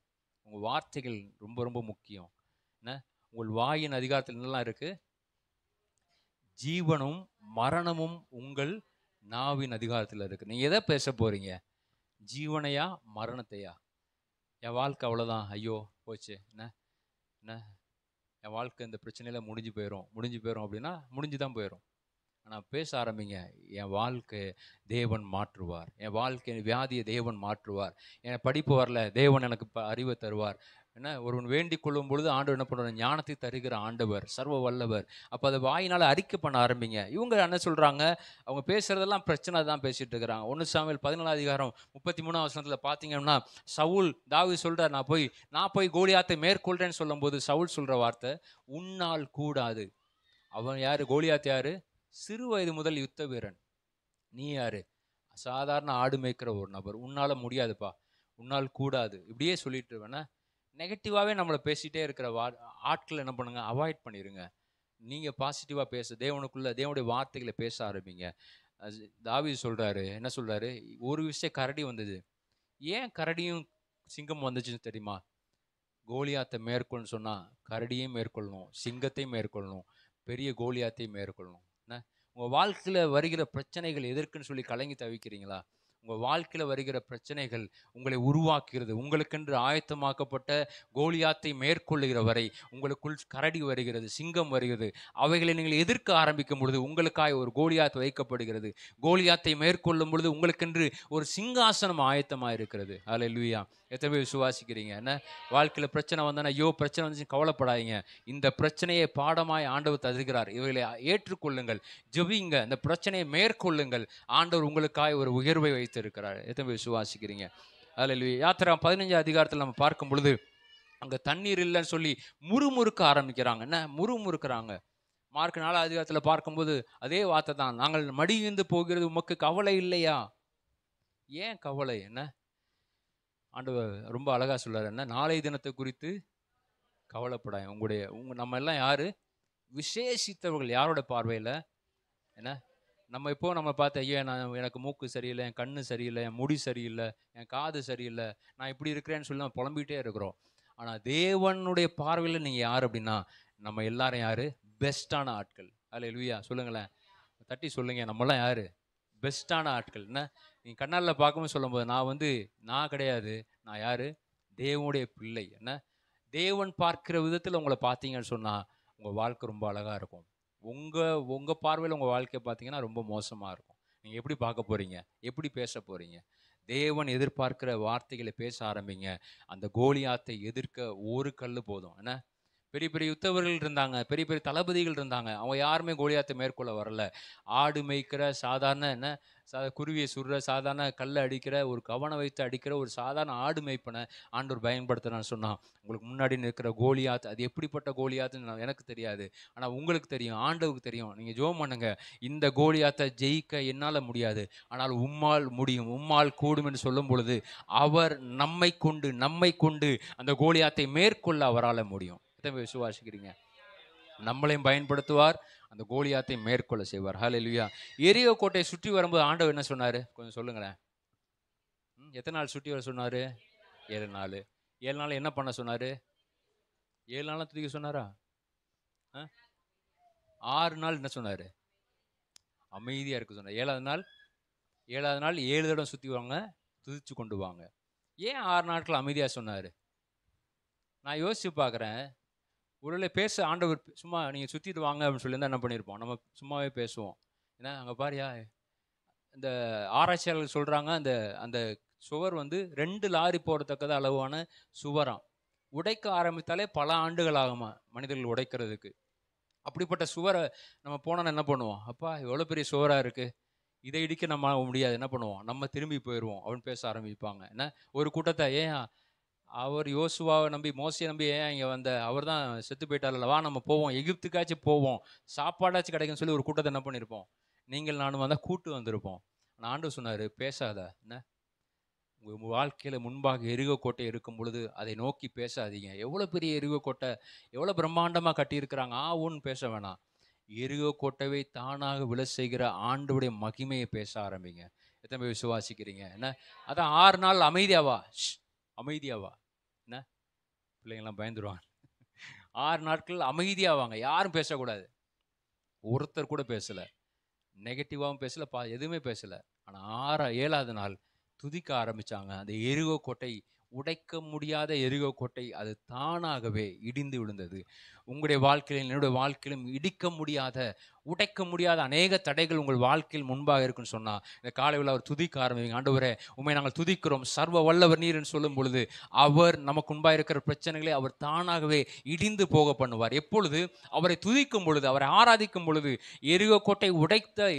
உங்கள் வார்த்தைகள் ரொம்ப ரொம்ப முக்கியம். என்ன உங்கள் வாயின் அதிகாரத்தில் என்னெல்லாம் இருக்குது, ஜீவனும் மரணமும் உங்கள் நாவின் அதிகாரத்தில் இருக்குது. நீங்கள் எதை பேச போகிறீங்க, ஜீவனையா மரணத்தையா? என் வாழ்க்கை அவ்வளோதான், ஐயோ போச்சு, என்ன என் வாழ்க்கை இந்த பிரச்சனையில் முடிஞ்சு போயிடும் அப்படின்னா முடிஞ்சு தான் போயிடும். ஆனால் பேச ஆரம்பிங்க, என் வாழ்க்கை தேவன் மாற்றுவார், என் வாழ்க்கை வியாதியை தேவன் மாற்றுவார், என் படிப்பு வரல தேவன் எனக்கு அறிவை தருவார், என்ன ஒருவன் வேண்டிக் கொள்ளும் பொழுது ஆண்டவர் என்ன பண்ணுவார்? ஞானத்தை தருகிற ஆண்டவர், சர்வ வல்லவர். அப்போ அதை வாயினால் அறிக்கை பண்ண ஆரம்பிங்க. இவங்க என்ன சொல்கிறாங்க? அவங்க பேசுகிறதெல்லாம் பிரச்சனை தான் பேசிகிட்டு இருக்கிறாங்க. 1 சாமுவேல் 14 அதிகாரம் 33 வசனத்தில் பார்த்தீங்கன்னா, சவுல் தாவீது சொல்கிறார், நான் போய் கோலியாத்தை மேற்கொள்கிறேன்னு சொல்லும்போது சவுல் சொல்கிற வார்த்தை, உன்னால் கூடாது. அவன் யார்? கோலியாத் யார்? சிறு வயது முதல் யுத்த வீரன். நீ யார்? சாதாரண ஆடு மேய்க்கிற ஒரு நபர். உன்னால் முடியாதுப்பா, உன்னால் கூடாது. இப்படியே சொல்லிட்டு வேணா நெகட்டிவாகவே நம்மளை பேசிகிட்டே இருக்கிற ஆட்களை என்ன பண்ணுங்க? அவாய்ட் பண்ணிடுங்க. நீங்கள் பாசிட்டிவாக பேச, தேவனுடைய வார்த்தைகளை பேச ஆரம்பிங்க. தாவீது சொல்கிறாரு, என்ன சொல்கிறாரு? ஒரு விஷயம், கரடி வந்தது. ஏன் கரடியும் சிங்கம் வந்துச்சுன்னு தெரியுமா? கோலியாத்தை மேற்கொள்னு சொன்னால் கரடியும் மேற்கொள்ளணும், சிங்கத்தையும் மேற்கொள்ளணும், பெரிய கோலியாத்தையும் மேற்கொள்ளணும். என்ன உங்கள் வாழ்க்கையில் வருகிற பிரச்சனைகள் எதற்குன்னு சொல்லி கலங்கி தவிக்கிறீங்களா? உங்கள் வாழ்க்கையில் வருகிற பிரச்சனைகள் உங்களை உருவாக்குகிறது. உங்களுக்கென்று ஆயத்தமாக்கப்பட்ட கோலியாத்தை மேற்கொள்ளுகிற வரை உங்களுக்குள் கரடி வருகிறது, சிங்கம் வருகிறது. அவைகளை நீங்கள் எதிர்க்க ஆரம்பிக்கும் பொழுது உங்களுக்காக ஒரு கோலியாத் வைக்கப்படுகிறது. கோலியாத்தை மேற்கொள்ளும் பொழுது உங்களுக்கென்று ஒரு சிங்காசனம் ஆயத்தமாக இருக்கிறது. அல்லேலூயா. எத்தனை பேர் விசுவாசிக்கிறீங்க? என்ன வாழ்க்கையில் பிரச்சனை வந்தோன்னா, ஐயோ பிரச்சனை வந்துச்சு, கவலைப்படாதீங்க. இந்த பிரச்சனையை பாடமாய் ஆண்டவர் தருகிறார். இவைகளை ஏற்றுக்கொள்ளுங்கள், ஜெபிங்க, இந்த பிரச்சனையை மேற்கொள்ளுங்கள். ஆண்டவர் உங்களுக்காக ஒரு உயர்வை வைத்திருக்கிறார். எத்தனை பேர் விசுவாசிக்கிறீங்க? அல்லேலூயா. யாத்திரா 15 அதிகாரத்தில் நம்ம பார்க்கும் பொழுது அங்கே தண்ணீர் இல்லைன்னு சொல்லி முறுமுறுக்க ஆரம்பிக்கிறாங்க. என்ன முறுமுறுக்கிறாங்க? மார்க் 4 அதிகாரத்தில் பார்க்கும்போது அதே வார்த்தை தான், நாங்கள் மடிந்து போகிறது உமக்கு கவலை இல்லையா? ஏன் கவலை? என்ன ஆண்டவர் ரொம்ப அழகா சொல்றாரு, என்ன நாளை தினத்தை குறித்து கவலைப்படாங்க. நம்ம எல்லாம் யாரு? விசேஷித்தவர்கள். யாரோட பார்வையில்? என்ன நம்ம பார்த்து, ஐயோ எனக்கு மூக்கு சரியில்லை, என் கண்ணு சரியில்லை, என் முடி சரியில்லை, என் காது சரியில்லை, நான் இப்படி இருக்கிறேன்னு சொல்லி நம்ம புலம்பிகிட்டே இருக்கிறோம். ஆனால் தேவனுடைய பார்வையில் நீங்கள் யார் அப்படின்னா, நம்ம எல்லாரும் யார்? பெஸ்ட்டான ஆட்கள். அல்லேலூயா. சொல்லுங்களேன், தட்டி சொல்லுங்க, நம்மளாம் யார்? பெஸ்ட்டான ஆட்கள். என்ன நீங்கள் கண்ணால் பார்க்கும்போது சொல்லும்போது, நான் கிடையாது, நான் யார்? தேவனுடைய பிள்ளை. என்ன தேவன் பார்க்கிற விதத்தில் உங்களை பார்த்தீங்கன்னு சொன்னால் உங்கள் வாழ்க்கை ரொம்ப அழகாக இருக்கும். உங்கள் பார்வையில் உங்கள் வாழ்க்கையை பார்த்தீங்கன்னா ரொம்ப மோசமாக இருக்கும். நீங்கள் எப்படி பார்க்க போகிறீங்க? எப்படி பேச போகிறீங்க? தேவன் எதிர்பார்க்கிற வார்த்தைகளை பேச ஆரம்பிங்க. அந்த கோலியாத்தை எதிர்க்க ஒரு கல் போதும். என்ன பெரிய பெரிய யுத்தவர்கள் இருந்தாங்க, பெரிய பெரிய தளபதிகள் இருந்தாங்க. அவங்க யாருமே கோலியாத்தை மேற்கொள்ள வரல. ஆடு மேய்க்கிற சாதாரண குருவியை சுடுற, சாதாரண கல்லை அடிக்கிற, ஒரு கவனை வைத்து அடிக்கிற ஒரு சாதாரண ஆடு மேய்ப்பனை ஆண்டவர் பயன்படுத்தினான்னு சொன்னான். உங்களுக்கு முன்னாடி நிற்கிற கோலியாத், அது எப்படிப்பட்ட கோலியாத்துன்னு எனக்கு தெரியாது, ஆனால் உங்களுக்கு தெரியும், ஆண்டவருக்கு தெரியும். நீங்கள் ஜெபம் பண்ணுங்க, இந்த கோலியாத்தை ஜெயிக்க என்னால் முடியாது, ஆனால் உம்மால் முடியும், உம்மால் கூடும் என்று சொல்லும் பொழுது அவர் நம்மை கொண்டு அந்த கோலியாத்தை மேற்கொள்ள அவரால் முடியும். எத்தனை விசுவாசிக்கிறீங்க? நம்மளையும் பயன்படுத்துவார், அந்த கோலியாத்தை மேற்கொள்ள செய்வார். ஹல்லேலூயா. எரிகோ கோட்டையை சுற்றி வரும்போது ஆண்டவர் என்ன சொன்னார்? கொஞ்சம் சொல்லுங்களேன். எத்தனை நாள் சுற்றி வர சொன்னார்? 7 நாள். 7 நாள் என்ன பண்ண சொன்னார்? 7 நாள் துதிக்க சொன்னாரா? 6 நாள் என்ன சொன்னார்? அமைதியாக இருக்க சொன்னார். 7வது நாள் 7 தடவை சுற்றி வாங்க, துதிச்சு கொண்டு வாங்க. ஏன் 6 நாட்கள் அமைதியாக சொன்னார்? நான் யோசிச்சு பார்க்குறேன். ஒருவேளை பேச ஆண்டவர் சும்மா நீங்கள் சுற்றிட்டு வாங்க அப்படின்னு சொல்லியிருந்தால் என்ன பண்ணியிருப்போம்? நம்ம சும்மாவே பேசுவோம். ஏன்னா அங்கே பாரியா, இந்த ஆராய்ச்சியாளர்கள் சொல்கிறாங்க, அந்த சுவர் 2 லாரி போகிறத்தக்கத அளவான சுவராம். உடைக்க ஆரம்பித்தாலே பல ஆண்டுகள் ஆகுமா மனிதர்கள் உடைக்கிறதுக்கு. அப்படிப்பட்ட சுவரை நம்ம போனோன்னா என்ன பண்ணுவோம்? அப்பா எவ்வளோ பெரிய சுவராக இருக்குது, இதை இடிக்க நம்ம முடியாது, என்ன பண்ணுவோம்? நம்ம திரும்பி போயிடுவோம் அப்படின்னு பேச ஆரம்பிப்பாங்க. என்ன ஒரு கூட்டத்தை, ஏன் அவர் யோசுவாவை நம்பி, மோசையை நம்பி ஏன் இங்கே அவர் தான் செத்து போயிட்டார்ல, வா நம்ம போவோம், எகிப்துக்காச்சும் போவோம், சாப்பாடாச்சும் கிடைக்குன்னு சொல்லி ஒரு கூட்டத்தை என்ன பண்ணியிருப்போம்? நீங்கள் நானும் வந்தால் கூட்டு வந்திருப்போம். ஆனால் ஆண்டவர் சொன்னார், பேசாத. என்ன உங்கள் வாழ்க்கையில் முன்பாக எரிகோ கோட்டை இருக்கும் பொழுது அதை நோக்கி பேசாதீங்க. எவ்வளோ பெரிய எரிகோ கோட்டை, எவ்வளோ பிரம்மாண்டமாக கட்டியிருக்கிறாங்க, ஒன்று பேச வேணாம். எரிகோ கோட்டையை தானாக விழ செய்கிற ஆண்டவருடைய மகிமையை பேச ஆரம்பிங்க. எத்தனை பேர் விசுவாசிக்கிறீங்க? என்ன அதான் 6 நாள் அமைதியாவா. என்ன பிள்ளைங்கள்லாம் பயந்துருவாங்க. 6 நாட்கள் அமைதியாவாங்க, யாரும் பேசக்கூடாது. ஒருத்தர் கூட பேசலை, நெகட்டிவாகவும் பேசலை, எதுவுமே பேசலை. ஆனால் 7வது நாள் துதிக்க ஆரம்பித்தாங்க. அந்த எரிகோ கோட்டை, உடைக்க முடியாத எரிகோ கோட்டை, அது தானாகவே இடிந்து விழுந்தது. உங்களுடைய வாழ்க்கையிலும் என்னுடைய வாழ்க்கையிலும் இடிக்க முடியாத, உடைக்க முடியாத அநேக தடைகள் உங்கள் வாழ்க்கையில் முன்பாக இருக்குன்னு சொன்னா, இந்த காலையில் அவர் துதிக்க ஆரம்பிங்க. ஆண்டவரே, உண்மை நாங்கள் துதிக்கிறோம், சர்வ வல்லவர் நீர் என்று சொல்லும் பொழுது அவர் நமக்கு முன்பாக இருக்கிற பிரச்சனைகளை அவர் தானாகவே இடிந்து போக பண்ணுவார். எப்பொழுது அவரை துதிக்கும் பொழுது, அவரை ஆராதிக்கும் பொழுது, எரிகோ கோட்டை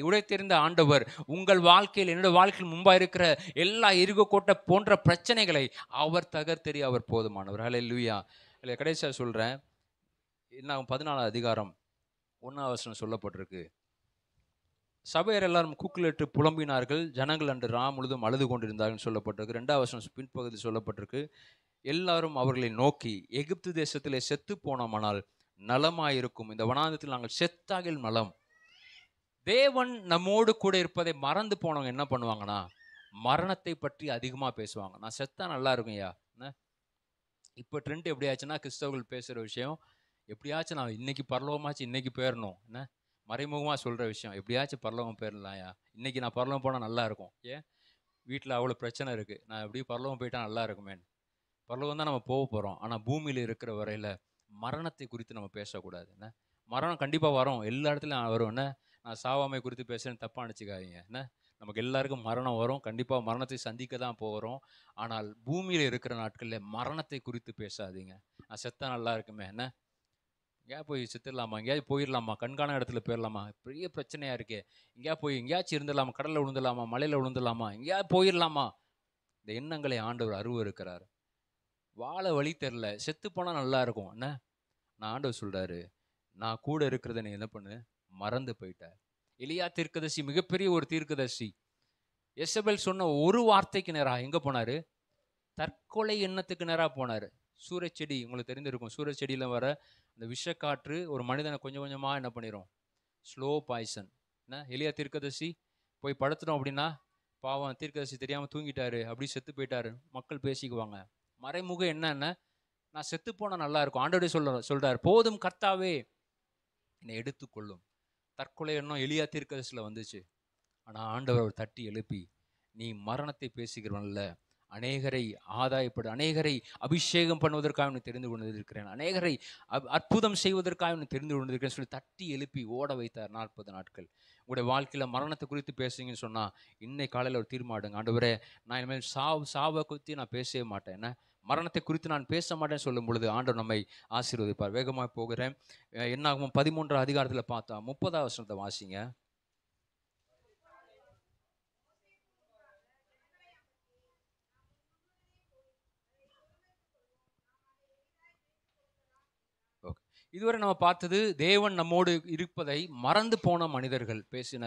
உடைத்தெறிந்த ஆண்டவர் உங்கள் வாழ்க்கையில் என்னுடைய வாழ்க்கையில் முன்பாக இருக்கிற எல்லா எரிகோ கோட்டை போன்ற பிரச்சனைகளை அவர் தகர்த்தெறி அவர் போதுமானவர். ஹல்லேலூயா. இல்லை, கடைசியாக சொல்றேன், என்ன 14 அதிகாரம் 1 வசனம் சொல்லப்பட்டிருக்கு. சபையர் எல்லாரும் கூக்குலிட்டு புலம்பினார்கள், ஜனங்கள் அன்று ரா முழுதும் அழுது கொண்டிருந்தார்கள் சொல்லப்பட்டிருக்கு. 2 வசனம் பின்பகுதி சொல்லப்பட்டிருக்கு, எல்லாரும் அவர்களை நோக்கி எகிப்து தேசத்திலே செத்து போனோமானால் நலமாயிருக்கும், இந்த வனாந்தரத்தில் நாங்கள் செத்தாகில் நலம். தேவன் நம்மோடு கூட இருப்பதை மறந்து போனவங்க என்ன பண்ணுவாங்கன்னா, மரணத்தை பற்றி அதிகமாக பேசுவாங்க. நான் செத்தா நல்லா இருக்கும்யா. இப்போ ட்ரெண்ட் எப்படி ஆச்சுன்னா, கிறிஸ்தவர்கள் பேசுகிற விஷயம் எப்படியாச்சும் நான் இன்னைக்கு பரலோகமாச்சு, இன்னைக்கு போயிடணும். என்ன மறைமுகமாக சொல்கிற விஷயம், எப்படியாச்சும் பரலோகம் போயிடலாம்யா, இன்னைக்கு நான் பரலோகம் போனால் நல்லா இருக்கும். ஏன் வீட்டில் அவ்வளோ பிரச்சனை இருக்குது, நான் எப்படி பரலோகம் போயிட்டா நல்லா இருக்குமேன்னு. பரலோகம் தான் நம்ம போக போகிறோம். ஆனால் பூமியில் இருக்கிற வரையில் மரணத்தை குறித்து நம்ம பேசக்கூடாது. என்ன மரணம் கண்டிப்பாக வரும், எல்லா இடத்துலையும் வரும். என்ன நான் சாவாமை குறித்து பேசுகிறேன்னு தப்பாக நினச்சிக்காதீங்க. என்ன நமக்கு எல்லாருக்கும் மரணம் வரும், கண்டிப்பாக மரணத்தை சந்திக்க தான் போகிறோம். ஆனால் பூமியில் இருக்கிற நாட்களில் மரணத்தை குறித்து பேசாதீங்க. நான் செத்தா நல்லா இருக்குமே, என்ன எங்கேயா போய் செத்துடலாமா, எங்கேயாவது போயிடலாமா, கண்காண இடத்துல போயிடலாமா, பெரிய பிரச்சனையாக இருக்கே, எங்கேயாச்சும் இருந்துடலாமா, கடலில் விழுந்துடலாமா, மலையில் விழுந்துடலாமா, எங்கேயாவது போயிடலாமா. இந்த எண்ணங்களை ஆண்டவர் அருவருக்கிறார். வாழ வழி தெரில, செத்து போனால் நல்லா இருக்கும். என்ன நான் ஆண்டவர் சொல்கிறாரு, நான் கூட இருக்கிறத நீ என்ன பண்ணு, மறந்து போயிட்ட. எலியா தீர்க்கதரிசி மிகப்பெரிய ஒரு தீர்க்கதரிசி. எசபெல் சொன்ன ஒரு வார்த்தைக்கு நேராக எங்கே போனார், தற்கொலை எண்ணத்துக்கு நேராக போனார். சூரச்செடி உங்களுக்கு தெரிந்திருக்கும், சூரச்செடியில் வர அந்த விஷக்காற்று ஒரு மனிதனை கொஞ்சம் கொஞ்சமாக என்ன பண்ணிடும், ஸ்லோ பாய்சன். என்ன எலியா தீர்க்கதரிசி போய் படுத்துட்டோம் அப்படின்னா, பாவம் தீர்க்கதரிசி தெரியாமல் தூங்கிட்டாரு, அப்படி செத்து போயிட்டாரு, மக்கள் பேசிக்குவாங்க. மறைமுக என்ன, நான் செத்து போனால் நல்லா இருக்கும். ஆண்டவரே சொல்றார், போதும் கர்த்தாவே என்னை எடுத்துக்கொள்ளும். தற்கொலை எண்ணம் எலியா தீர்க்கதரிசியில் வந்துச்சு. ஆனால் ஆண்டவர் அவர் தட்டி எழுப்பி, நீ மரணத்தை பேசுகிறவன்ல, அநேகரை அநேகரை அபிஷேகம் பண்ணுவதற்காக நான் தெரிந்து கொண்டிருக்கிறேன், அநேகரை அற்புதம் செய்வதற்காக நான் தெரிந்து கொண்டிருக்கிறேன் சொல்லி தட்டி எழுப்பி ஓட வைத்தார் 40 நாட்கள். உங்களுடைய வாழ்க்கையில் மரணத்தை குறித்து பேசுங்கன்னு சொன்னால், இன்னைக்கு காலையில் ஒரு தீர்மானம், ஆண்டவரே நான் இனிமேல் சாவை குறித்து நான் பேசவே மாட்டேன், என்ன மரணத்தை குறித்து நான் பேச மாட்டேன்னு சொல்லும் பொழுது ஆண்டவர் நம்மை ஆசீர்வதிப்பார். வேகமாக போகிறேன். என்னாகும் 13 அதிகாரத்தில் பார்த்தா 30 வசனத்தை வாசிங்க. இதுவரை நம்ம பார்த்தது தேவன் நம்மோடு இருப்பதை மறந்து போன மனிதர்கள் பேசின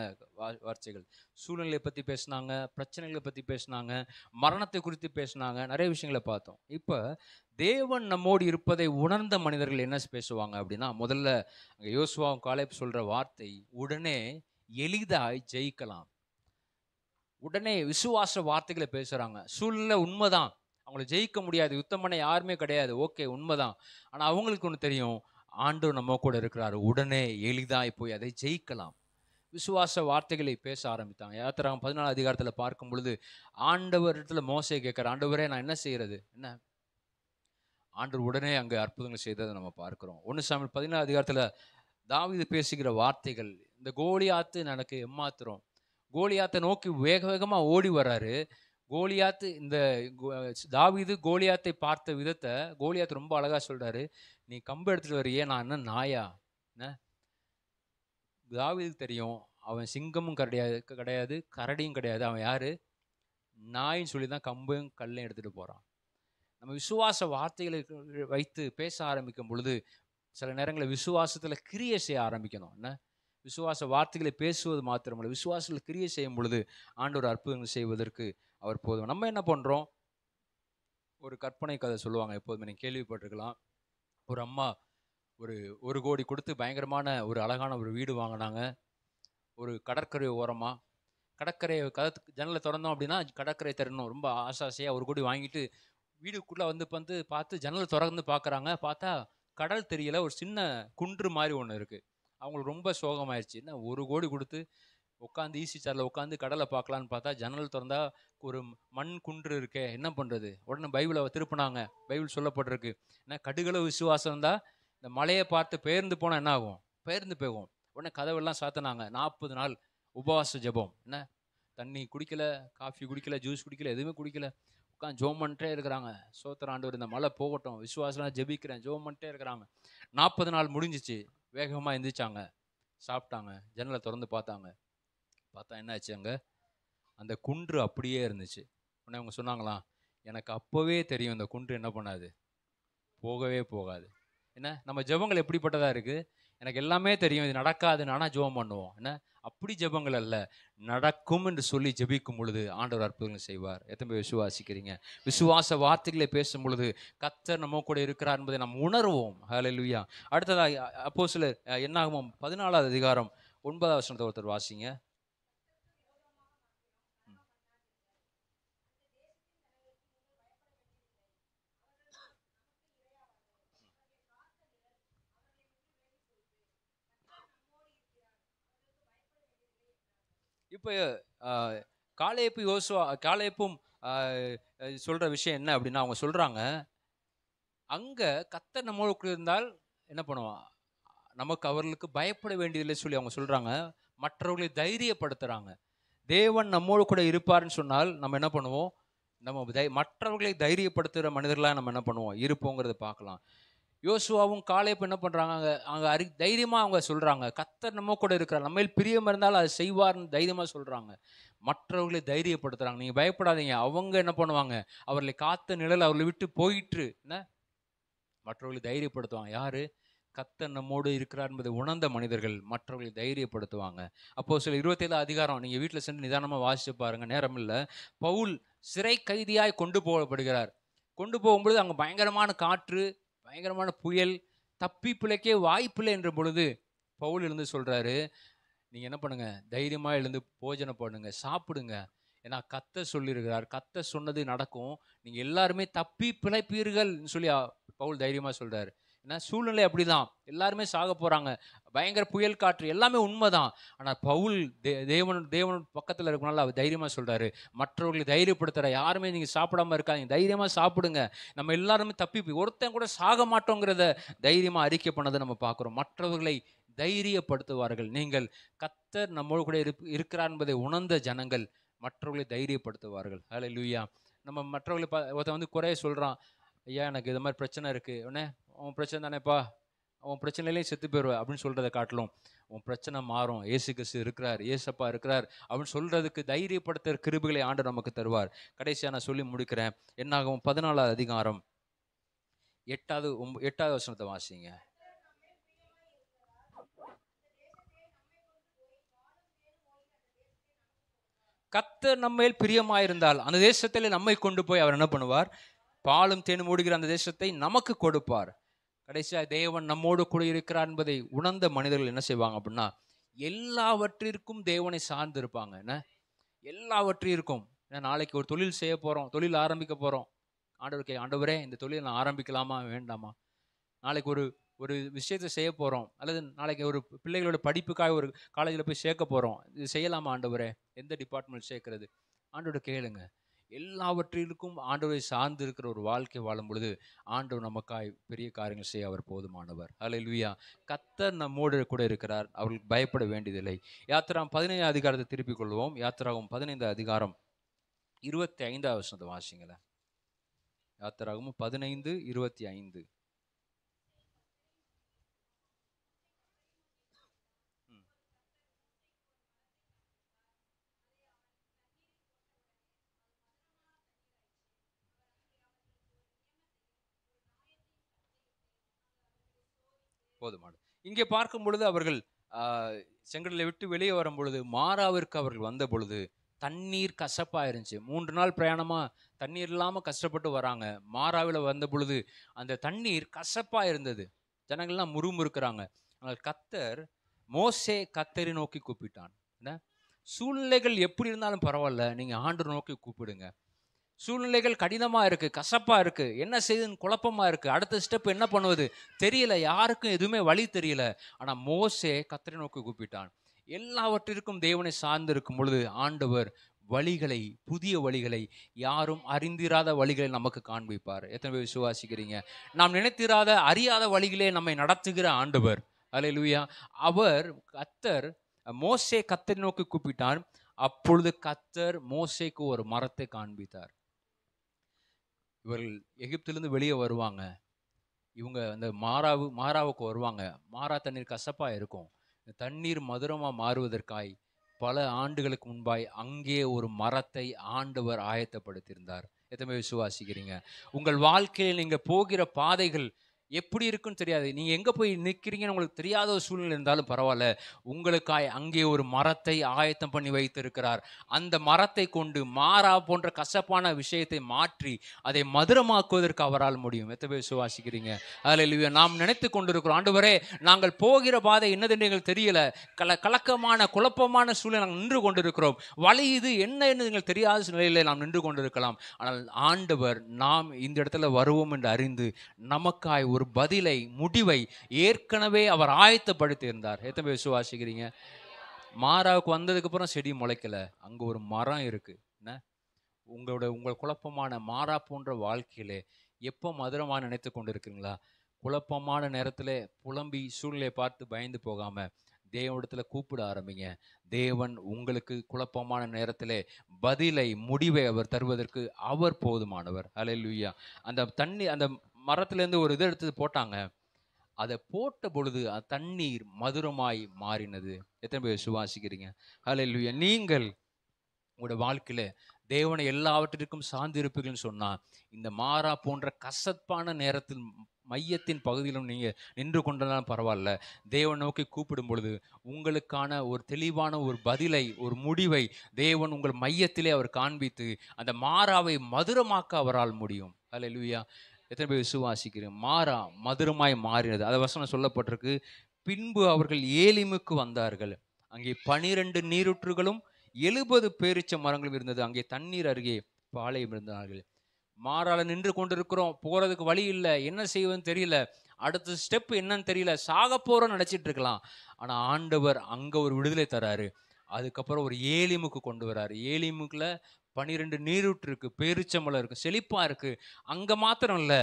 வார்த்தைகள். சூழ்நிலையை பற்றி பேசினாங்க, பிரச்சனைகளை பற்றி பேசினாங்க, மரணத்தை குறித்து பேசினாங்க, நிறைய விஷயங்களை பார்த்தோம். இப்போ தேவன் நம்மோடு இருப்பதை உணர்ந்த மனிதர்கள் என்ன பேசுவாங்க அப்படின்னா, முதல்ல யோசுவாவும் காலேப் சொல்கிற வார்த்தை, உடனே எளிதாய் ஜெயிக்கலாம். உடனே விசுவாச வார்த்தைகளை பேசுகிறாங்க. சூழ்நிலை உண்மைதான், அவங்கள ஜெயிக்க முடியாது, யுத்தம் பண்ண யாருமே கிடையாது, ஓகே உண்மைதான். ஆனால் அவங்களுக்கு ஒன்று தெரியும், ஆண்டவர் நம்ம கூட இருக்கிறாரு, உடனே எளிதாய் போய் அதை ஜெயிக்கலாம். விசுவாச வார்த்தைகளை பேச ஆரம்பித்தாங்க. யாத்திராகமம் 14 அதிகாரத்தில் பார்க்கும் பொழுது ஆண்டவரிடத்துல மோசே கேட்குற, ஆண்டவரே நான் என்ன செய்யறது, என்ன ஆண்டவர் உடனே அங்கே அற்புதங்கள் செய்ததை நம்ம பார்க்கிறோம். 1 சாமுவேல் 14 அதிகாரத்தில் தாவீது பேசுகிற வார்த்தைகள், இந்த கோலியாத்து எனக்கு எம்மாத்திரம். கோலியாத்தை நோக்கி வேக வேகமாக ஓடி வர்றாரு. கோலியாத்து இந்த தாவீது கோலியாத்தை பார்த்த விதத்தை கோலியாத்து ரொம்ப அழகா சொல்றாரு, நீ கம்பு எடுத்துட்டு வரையே, நான் என்ன நாயா? என்ன தாவீதுக்கு தெரியும், அவன் சிங்கமும் கிடையாது, கரடியும் கிடையாது, அவன் யாரு, நாயின்னு சொல்லி தான் கம்பையும் கல்லையும் எடுத்துட்டு போறான். நம்ம விசுவாச வார்த்தைகளை வைத்து பேச ஆரம்பிக்கும் பொழுது சில நேரங்களில் விசுவாசத்தில் கிரியை செய்ய ஆரம்பிக்கணும். என்ன விசுவாச வார்த்தைகளை பேசுவது மாத்திரமல்ல, விசுவாசத்தில் கிரியை செய்யும் பொழுது ஆண்டவர் அற்புதங்கள் செய்வதற்கு அவர் போதும். நம்ம என்ன பண்ணுறோம், ஒரு கற்பனை கதை சொல்லுவாங்க, எப்போதுமே நீங்கள் கேள்விப்பட்டிருக்கலாம். ஒரு அம்மா ஒரு கோடி கொடுத்து பயங்கரமான ஒரு அழகான ஒரு வீடு வாங்கினாங்க, ஒரு கடற்கரை ஓரமாக. கடற்கரையை ஜன்னலை திறந்தோம் அப்படின்னா கடற்கரை தரணும், ரொம்ப ஆசாசையாக 1 கோடி வாங்கிட்டு வீடுக்குள்ளே வந்து பார்த்து ஜன்னலை திறந்து பார்க்குறாங்க. பார்த்தா கடல் தெரியல, ஒரு சின்ன குன்று மாதிரி ஒன்று இருக்குது. அவங்களுக்கு ரொம்ப சோகமாயிடுச்சு. என்ன 1 கோடி கொடுத்து உட்காந்து ஈஸி சேரில் உட்காந்து கடலை பார்க்கலான்னு பார்த்தா ஜன்னல் திறந்தா ஒரு மண் குன்று இருக்கே, என்ன பண்ணுறது. உடனே பைபிளை திருப்பினாங்க. பைபிள் சொல்லப்பட்டிருக்கு, ஏன்னா கடுகளவு விசுவாசம் இருந்தால் இந்த மலையை பார்த்து பெயர்ந்து போனால் என்ன ஆகும்? பெயர்ந்து போகும். உடனே கதவெல்லாம் சாத்தினாங்க. 40 நாள் உபவாச ஜெபம். என்ன, தண்ணி குடிக்கல, காஃபி குடிக்கல, ஜூஸ் குடிக்கல, எதுவுமே குடிக்கல. உட்காந்து ஜெபம் பண்ணிட்டே இருக்கிறாங்க. சோத்திரம் ஆண்டவர், இந்த மழை போகட்டும், விசுவாசலாம் ஜெபிக்கிறேன், ஜெபம் பண்ணிட்டே இருக்கிறாங்க. 40 நாள் முடிஞ்சிச்சு. வேகமாக எந்திரிச்சாங்க, சாப்பிட்டாங்க, ஜன்னலை திறந்து பார்த்தாங்க. பார்த்தா என்ன ஆச்சு? அங்கே அந்த குன்று அப்படியே இருந்துச்சு. உடனே அவங்க சொன்னாங்களாம், எனக்கு அப்போவே தெரியும் இந்த குன்று என்ன பண்ணாது, போகவே போகாது. என்ன, நம்ம ஜெபங்கள் எப்படிப்பட்டதாக இருக்குது? எனக்கு எல்லாமே தெரியும், இது நடக்காதுன்னு, ஆனால் ஜெபம் பண்ணுவோம். என்ன, அப்படி ஜெபங்கள் அல்ல, நடக்கும் என்று சொல்லி ஜெபிக்கும் பொழுது ஆண்டவர் அற்புதங்கள் செய்வார். எத்தனை பேர் விசுவாசிக்கிறீங்க? விசுவாச வார்த்தைகளை பேசும் பொழுது கர்த்தர் நம்ம கூட இருக்கிறார் என்பதை நாம் உணர்வோம். ஹல்லேலூயா. அடுத்ததாக அப்போஸ்தலர் என்னாகமம் 14வது அதிகாரம் 9வது வசனத்தை ஒருத்தர் வாசிங்க. இப்போ காலேப்பும் சொல்ற விஷயம் என்ன அப்படின்னா, அவங்க சொல்றாங்க, அங்க கர்த்தர் நம்மளுக்கு இருந்தால் என்ன பண்ணுவான், நமக்கு அவர்களுக்கு பயப்பட வேண்டியதில்லை சொல்லி அவங்க சொல்றாங்க. மற்றவர்களை தைரியப்படுத்துறாங்க. தேவன் நம்மோடு கூட இருப்பார்னு சொன்னால் நம்ம என்ன பண்ணுவோம்? நம்ம மற்றவர்களை தைரியப்படுத்துகிற மனிதர்களாக நம்ம என்ன பண்ணுவோம், இருப்போங்கிறத பார்க்கலாம். யோசுவாவும் காலேப்பும் என்ன பண்ணுறாங்க, அங்கே தைரியமாக அவங்க சொல்கிறாங்க, கர்த்தர் நம்ம கூட இருக்கிறார், நம்ம பிரியம் இருந்தாலும் அதை செய்வார்னு தைரியமாக சொல்கிறாங்க. மற்றவர்களை தைரியப்படுத்துகிறாங்க. நீங்கள் பயப்படாதீங்க, அவங்க என்ன பண்ணுவாங்க, அவர்களை காத்த நிழல் அவர்களை விட்டு போயிட்டு என்ன மற்றவர்களை தைரியப்படுத்துவாங்க. யார்? கர்த்தர் நம்மோடு இருக்கிறார் என்பதை உணர்ந்த மனிதர்கள் மற்றவர்களை தைரியப்படுத்துவாங்க. அப்போஸ்தலர் 27 அதிகாரம் நீங்கள் வீட்டில் சென்று நிதானமாக வாசித்து பாருங்கள், நேரம் இல்லை. பவுல் சிறை கைதியாய் கொண்டு போகப்படுகிறார். கொண்டு போகும்பொழுது அங்கே பயங்கரமான காற்று, பயங்கரமான புயல், தப்பி பிழைக்க வாய்ப்பில்லை என்ற பொழுது பவுல் எழுந்து சொல்கிறாரு, நீங்கள் என்ன பண்ணுங்க, தைரியமாக எழுந்து போஜனம் பண்ணுங்க, சாப்பிடுங்க, ஏன்னா கர்த்தர் சொல்லியிருக்கிறார், கர்த்தர் சொன்னது நடக்கும், நீங்கள் எல்லாருமே தப்பி பிழைப்பீர்கள்னு சொல்லி பவுல் தைரியமாக சொல்கிறார். ஏன்னா சூழ்நிலை அப்படிதான், எல்லாருமே சாக போகிறாங்க, பயங்கர புயல் காற்று, எல்லாமே உண்மைதான். ஆனால் பவுல் தேவன் பக்கத்தில் இருக்கனால அவர் தைரியமாக சொல்கிறாரு, மற்றவர்களை தைரியப்படுத்துகிற, யாருமே நீங்கள் சாப்பிடாம இருக்காங்க, தைரியமாக சாப்பிடுங்க, நம்ம எல்லாருமே தப்பி ஒருத்தன் கூட சாக மாட்டோங்கிறத தைரியமாக அறிக்கை பண்ணதை நம்ம பார்க்குறோம். மற்றவர்களை தைரியப்படுத்துவார்கள். நீங்கள் கர்த்தர் நம்மோடு கூட இருக்கிறார் என்பதை உணர்ந்த ஜனங்கள் மற்றவர்களை தைரியப்படுத்துவார்கள். ஹல்லேலூயா. நம்ம மற்றவர்களை ஒருத்தன் வந்து குறைய சொல்கிறான், ஐயா எனக்கு இது மாதிரி பிரச்சனை இருக்குது, உடனே அவன் பிரச்சனை தானேப்பா, அவன் பிரச்சனையிலேயும் செத்து போயிடுவேன் அப்படின்னு சொல்கிறத காட்டிலும், உன் பிரச்சனை மாறும், இயேசு கிறிஸ்து இருக்கிறார், இயேசப்பா இருக்கிறார் அப்படின்னு சொல்கிறதுக்கு தைரியப்படுத்துகிற கிருபைகளை ஆண்டவர் நமக்கு தருவார். கடைசியாக நான் சொல்லி முடிக்கிறேன். என்னாகும் 14வது அதிகாரம் 8வது வசனத்தை வாசிங்க. கர்த்தர் நம்மேல் பிரியமாயிருந்தால் அந்த தேசத்திலே நம்மை கொண்டு போய் அவர் என்ன பண்ணுவார், பாலும் தேனும் ஓடுகிற அந்த தேசத்தை நமக்கு கொடுப்பார். கடைசியாக தேவன் நம்மோடு கூட இருக்கிறார் என்பதை உணர்ந்த மனிதர்கள் என்ன செய்வாங்க அப்படின்னா, எல்லாவற்றிற்கும் தேவனை சார்ந்து இருப்பாங்க. என்ன, எல்லாவற்றிற்கும். நாளைக்கு ஒரு தொழில் செய்ய போகிறோம், தொழில் ஆரம்பிக்க போகிறோம், ஆண்டவரே இந்த தொழில் நான் ஆரம்பிக்கலாமா வேண்டாமா, நாளைக்கு ஒரு விஷயத்தை செய்ய போகிறோம், அல்லது நாளைக்கு ஒரு பிள்ளைகளோட படிப்புக்காக ஒரு காலேஜில் போய் சேர்க்க போகிறோம், இது செய்யலாமா ஆண்டவரே, எந்த டிபார்ட்மெண்ட் சேர்க்கறது, ஆண்டவரை கேளுங்க. எல்லாவற்றிற்கும் ஆண்டவரை சார்ந்து இருக்கிற ஒரு வாழ்க்கை வாழும் பொழுது ஆண்டவர் நமக்காய் பெரிய காரியங்கள் செய்ய அவர் போதுமானவர். ஹல்லேலூயா. கர்த்தர் நம்மோடு கூட இருக்கிறார், அவர்களுக்கு பயப்பட வேண்டியதில்லை. யாத்திராகம் 15 அதிகாரத்தை திருப்பிக் கொள்வோம். யாத்திராகம் 15 அதிகாரம் 25வது வசனத்தை வாசிங்களேன். யாத்திராகம் 15:25. போதுமானது. இங்கே பார்க்கும் பொழுது அவர்கள் செங்கடலை விட்டு வெளியே வரும் பொழுது மாராவிற்கு அவர்கள் வந்த பொழுது தண்ணீர் கசப்பா இருந்துச்சு. 3 நாள் பிரயாணமா தண்ணீர் இல்லாம கஷ்டப்பட்டு வராங்க. மாராவில் வந்த பொழுது அந்த தண்ணீர் கசப்பா இருந்தது. ஜனங்கள்லாம் முறுமுறுக்கிறாங்க. ஆனால் கர்த்தரை நோக்கி கூப்பிட்டான். என்ன, சூழ்நிலைகள் எப்படி இருந்தாலும் பரவாயில்ல, நீங்க ஆண்டவரை நோக்கி கூப்பிடுங்க. சூழ்நிலைகள் கடினமாக இருக்குது, கசப்பாக இருக்குது, என்ன செய்யுதுன்னு குழப்பமாக இருக்குது, அடுத்த ஸ்டெப் என்ன பண்ணுவது தெரியல, யாருக்கும் எதுவுமே வழி தெரியல. ஆனால் மோசே கர்த்தரை நோக்கி கூப்பிட்டான். எல்லாவற்றிற்கும் தேவனை சார்ந்து இருக்கும் பொழுது ஆண்டவர் வழிகளை, புதிய வழிகளை, யாரும் அறிந்திராத வழிகளை நமக்கு காண்பிப்பார். எத்தனை பேர் விசுவாசிக்கிறீங்க? நாம் நினைத்திராத, அறியாத வழிகளே நம்மை நடத்துகிற ஆண்டவர். அல்லேலூயா. அவர் கர்த்தர் மோசே கர்த்தரை நோக்கி கூப்பிட்டான். அப்பொழுது கர்த்தர் மோசேக்கு ஒரு மரத்தை காண்பித்தார். இவர்கள் எகிப்திலிருந்து வெளியே வருவாங்க. இவங்க அந்த மாறாவுக்கு வருவாங்க. மாறா தண்ணீர் கசப்பா இருக்கும். தண்ணீர் மதுரமா மாறுவதற்காய் பல ஆண்டுகளுக்கு முன்பாய் அங்கே ஒரு மரத்தை ஆண்டவர் ஆயத்தப்படுத்தியிருந்தார். எத்தனை விசுவாசிக்கிறீங்க? உங்கள் வாழ்க்கையில் நீங்க போகிற பாதைகள் எப்படி இருக்குன்னு தெரியாது. நீங்க எங்க போய் நிற்கிறீங்கன்னு உங்களுக்கு தெரியாத ஒரு சூழ்நிலை இருந்தாலும் பரவாயில்ல, உங்களுக்காய் அங்கே ஒரு மரத்தை ஆயத்தம் பண்ணி வைத்திருக்கிறார். அந்த மரத்தை கொண்டு மாறா போன்ற கசப்பான விஷயத்தை மாற்றி அதை மதுரமாக்குவதற்கு அவரால் முடியும். எத்தனை பேர் விசுவாசிக்கிறீங்க? அல்லேலூயா. நாம் நினைத்து கொண்டிருக்கிறோம், ஆண்டவரே நாங்கள் போகிற பாதை என்னதென்று எங்களுக்கு தெரியல, கலக்கமான குழப்பமான சூழ்நிலை நாங்கள் நின்று கொண்டிருக்கிறோம், வழி இது என்ன என்று எங்களுக்கு தெரியாத நிலையில நாம் நின்று கொண்டிருக்கலாம். ஆனால் ஆண்டவர் நாம் இந்த இடத்துல வருவோம் என்று அறிந்து நமக்காய் ஒரு பதிலை, முடிவை ஏற்கனவே அவர் ஆயத்தப்படுத்தி இருந்தார். எத்தனை பேர் விசுவாசிக்கிறீங்க? மாறாவுக்கு வந்ததுக்கு அப்புறம் செடி முளைக்கல, அங்க ஒரு மரம் இருக்கு. என்ன உங்கள் குழப்பமான மாறா போன்ற வாழ்க்கையிலே எப்போ மதுரமா நினைத்து கொண்டிருக்கிறீங்களா? குழப்பமான நேரத்துல புலம்பி சூழ்நிலையை பார்த்து பயந்து போகாம தேவனிடத்துல கூப்பிட ஆரம்பிங்க. தேவன் உங்களுக்கு குழப்பமான நேரத்திலே பதிலை, முடிவை அவர் தருவதற்கு அவர் போதுமானவர். அல்லேலூயா. அந்த தண்ணி, அந்த மரத்திலேருந்து ஒரு இதை எடுத்து போட்டாங்க. அதை போட்ட பொழுது தண்ணீர் மதுரமாய் மாறினது. எத்தனை பேர் விசுவாசிக்கிறீங்க? அல்லேலூயா. நீங்கள் உங்களோட வாழ்க்கையில தேவனை எல்லாவற்றிற்கும் சார்ந்திருப்பீங்கன்னு சொன்னா, இந்த மாறா போன்ற கசப்பான நேரத்தில் மையத்தின் பகுதியிலும் நீங்க நின்று கொண்டதாலும் பரவாயில்ல, தேவன் நோக்கி கூப்பிடும் பொழுது உங்களுக்கான ஒரு தெளிவான ஒரு பதிலை, ஒரு முடிவை தேவன் உங்கள் மையத்திலே அவர் காண்பித்து அந்த மாறாவை மதுரமாக்க அவரால் முடியும். அல்லேலூயா. எத்தனை பேர் விசுவாசிக்கிறீங்க? மாறா மதுரமாய் மாறினது. அது வசனம் சொல்லப்பட்டிருக்கு. பின்பு அவர்கள் ஏலிமுக்கு வந்தார்கள். அங்கே 12 நீரூற்றுகளும் 70 பேரீச்ச மரங்களும் இருந்தது. அங்கே தண்ணீர் அருகே பாளையம் இருந்தார்கள். மாறால நின்று கொண்டிருக்கிறோம், போறதுக்கு வழி இல்லை, என்ன செய்வதுன்னு தெரியல, அடுத்த ஸ்டெப் என்னன்னு தெரியல, சாக போறோம்னு நினைச்சிட்டு இருக்கலாம். ஆனா ஆண்டவர் அங்க ஒரு விடுதலை தராரு. அதுக்கப்புறம் ஒரு ஏலிமுக்கு கொண்டு வராரு. ஏலிமுக்குல 12 நீரூற்று இருக்கு, பேரிச்சம்பழம் இருக்கு, செழிப்பா இருக்கு. அங்க மாத்திரம் இல்ல,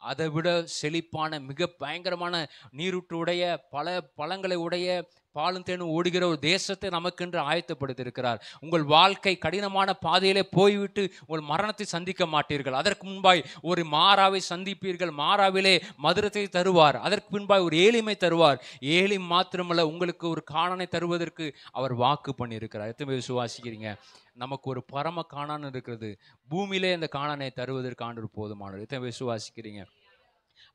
அதை விட செழிப்பான மிக பயங்கரமான நீரூற்றுடைய பல பழங்களை உடைய பாலும் தேனும் ஓடுகிற ஒரு தேசத்தை நமக்கென்று ஆயத்தப்படுத்தி இருக்கிறார். உங்கள் வாழ்க்கை கடினமான பாதையிலே போய்விட்டு உங்கள் மரணத்தை சந்திக்க மாட்டீர்கள். அதற்கு முன்பாய் ஒரு மாறாவை சந்திப்பீர்கள். மாறாவிலே மதுரத்தை தருவார். அதற்கு பின்பாய் ஒரு ஏலிமை தருவார். ஏலிம் மாத்திரமல்ல, உங்களுக்கு ஒரு காணனை தருவதற்கு அவர் வாக்கு பண்ணியிருக்கிறார். எத்தனை விசுவாசிக்கிறீங்க? நமக்கு ஒரு பரம காணான் இருக்கிறது. பூமியிலே இந்த காணானை தருவதற்கு ஆண்டவர் போதுமானவர். எத்தனை விசுவாசிக்கிறீங்க?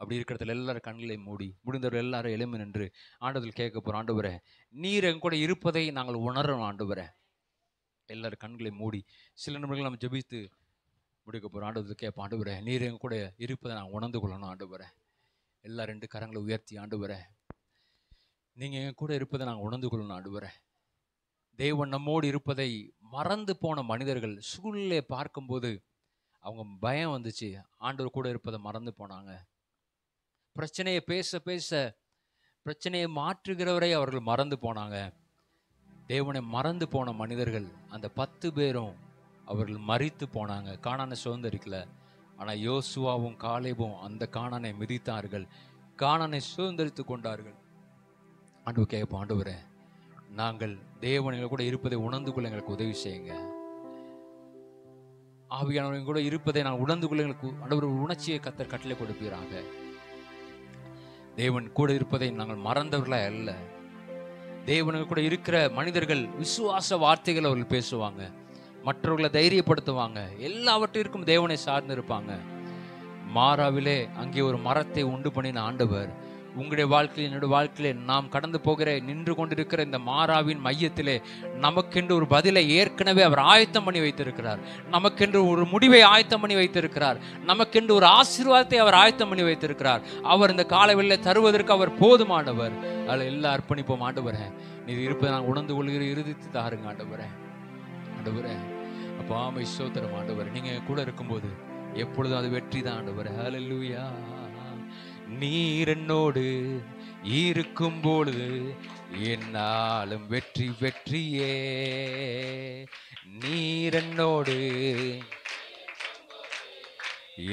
அப்படி இருக்கிறதுல எல்லாரும் கண்களை மூடி, முடிந்தவர்கள் எல்லாரும் எழும்பி நின்று ஆண்டவர்கள் கேட்க போறோம். ஆண்டவரே, நீர் எங்க கூட இருப்பதை நாங்கள் உணர்றோம். ஆண்டவரே, எல்லாரும் கண்களை மூடி சில நிமிடங்கள் நம்ம ஜெபித்து முடிக்க போறோம். ஆண்டவர்கள் கேட்போம். ஆண்டவரே, நீர் எங்க கூட இருப்பதை நாங்கள் உணர்ந்து கொள்ளணும். ஆண்டவரே, எல்லா 2 கரங்களை உயர்த்தி, ஆண்டவரே நீங்க எங்க கூட இருப்பதை நாங்கள் உணர்ந்து கொள்ளணும். ஆண்டவரே, தேவன் நம்மோடு இருப்பதை மறந்து போன மனிதர்கள் சூழ்நிலையை பார்க்கும்போது அவங்க பயம் வந்துச்சு, ஆண்டவர் கூட இருப்பதை மறந்து போனாங்க. பிரச்சனையை பேச பேச பிரச்சனையை மாற்றுகிறவரை அவர்கள் மறந்து போனாங்க. தேவனை மறந்து போன மனிதர்கள் அந்த 10 பேரும் அவர்கள் மரித்து போனாங்க. கானானை சுதந்தரிக்கல. ஆனா யோசுவாவும் காலேபும் அந்த கானானை மிதித்தார்கள், கானானை சுதந்தரித்து கொண்டார்கள். ஆண்டவர் கேட்போம். ஆண்டவரே, நாங்கள் தேவனை கூட இருப்பதை உணர்ந்து கொள்ள எங்களுக்கு உதவி செய்யுங்க. ஆவியானவர்கள் கூட இருப்பதை நான் உணர்ந்து கொள்ள எங்களுக்கு ஆண்டவர் உணர்ச்சியை கர்த்தர் கட்டளை கொடுப்பீராக. தேவன் கூட இருப்பதை நாங்கள் மறந்தவர்களா அல்ல. தேவனுக்கு கூட இருக்கிற மனிதர்கள் விசுவாச வார்த்தைகள் அவர்கள் பேசுவாங்க, மற்றவர்களை தைரியப்படுத்துவாங்க, எல்லாவற்றிற்கும் தேவனை சார்ந்து இருப்பாங்க. மாறாவிலே அங்கே ஒரு மரத்தை உண்டு பண்ணின ஆண்டவர் உங்களுடைய வாழ்க்கையில், என்னுடைய வாழ்க்கையிலே நாம் கடந்து போகிற நின்று கொண்டிருக்கிற இந்த மாறாவின் மையத்திலே நமக்கென்று ஒரு பதிலை ஏற்கனவே அவர் ஆயத்தம் பண்ணி வைத்திருக்கிறார். நமக்கென்று ஒரு முடிவை ஆயத்தம் பண்ணி வைத்திருக்கிறார். நமக்கென்று ஒரு ஆசீர்வாதத்தை அவர் ஆயத்தம் பண்ணி வைத்திருக்கிறார். அவர் இந்த காலவெளியில தருவதற்கு அவர் போதுமானவர். அதில் எல்லாம் அர்ப்பணிப்போம். ஆண்டவரே, நீ இருப்பதை நான் உணர்ந்து கொள்கிற இறுதித்து தாருங்க. ஆண்டவரே, ஆண்டவரே, அப்பா ஆமை ஸ்தோத்திரம். ஆண்டவரே, நீங்க கூட இருக்கும்போது எப்பொழுதும் அது வெற்றி தான். ஆண்டவரே, ஹல்லேலூயா. நீர் என்னோடு இருக்கும் பொழுது என்னாலும் வெற்றி வெற்றியே. நீர் என்னோடு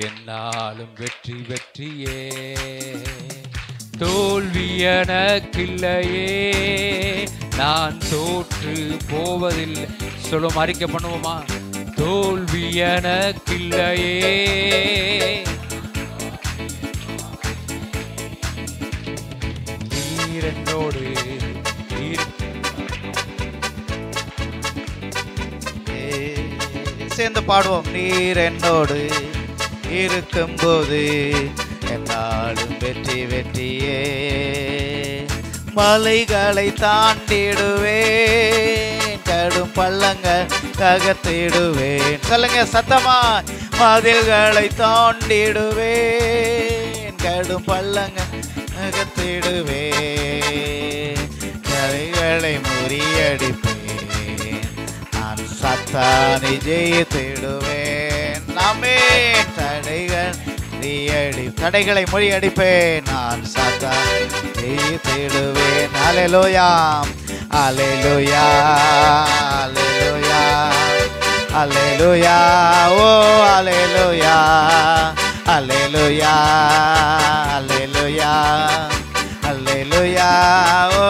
என்னாலும் வெற்றி வெற்றியே. தோல்வி எனக்கில்லையே, நான் தோற்று போவதில்லை. சொல்லும் அறிக்கை பண்ணுவோமா? தோல்வி எனக்கில்லையே, நீர் என்னோடு சேர்ந்து பாடுவோம். நீர் என்னோடு இருக்கும்போது என்னாலும் வெற்றி வெற்றியே. மலைகளை தாண்டிடுவேன், கடும் பள்ளங்கள் தகர்த்திடுவேன். சொல்லுங்க சத்தமா. மதில்களை தாண்டிடுவேன், கடும் பள்ளங்கள் தகர்த்திடுவேன். கரைகளை முறியடிப்பேன், நான் சத்தானை ஜெயித்திடுவேன். ஆமென். தடைகளை முறியடிப்பேன், நான் சத்தானை ஜெயித்திடுவேன். அல்லேலூயா அல்லேலூயா அல்லேலூயா அல்லேலூயா. ஓ அல்லேலூயா அல்லேலூயா அல்லேலூயா அல்லேலூயா. ஓ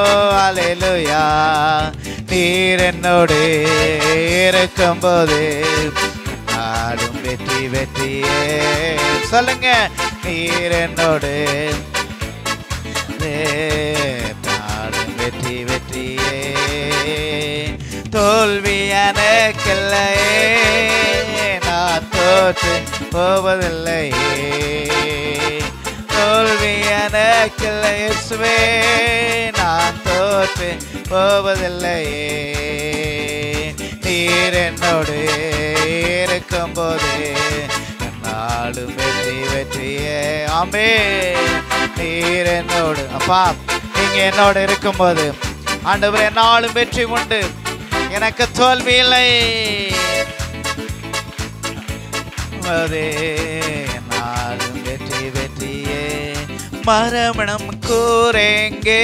அல்லேலூயா. நீர் என்னோடு இருக்கும்போது நாடும் வெற்றி வெற்றியே. சொல்லுங்க. நீர் என்னோடு நாடும் வெற்றி வெற்றியே. தோல்வி எனக்கில்லையே, நான் தோற்று போவதில்லையே. தோல்வி எனக்கில்லை இயேசுவே, நான் தோற்று போவதில்லையே. நீர் என்னோடு இருக்கும்போது நாடும் வெற்றி வெற்றியே. ஆமென். நீர் என்னோடு. அப்பா, நீங்க என்னோடு இருக்கும்போது ஆண்டவரே என்னாலும் வெற்றி உண்டு, எனக்கு தோல்வி இல்லை. நாளும் வெற்றி வெற்றியே. மரணம் கூறேங்கே,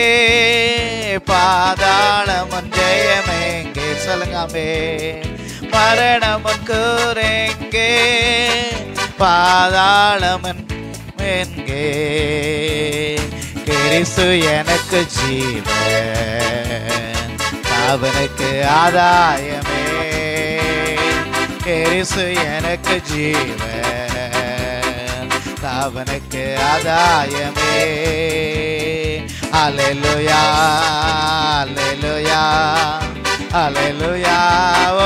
பாதாளம் ஜெயமேங்கே. சொல்லுங்காமே. மரணம் கூறேங்கே, பாதாளம் என்கே. கிறிஸ்து எனக்கு ஜீவன், அவனுக்கு ஆதாயமே. கிறிஸ்து எனக்கு ஜீவன், அவனுக்கு ஆதாயமே. அல்லேலூயா அல்லேலூயா அல்லேலூயா. ஓ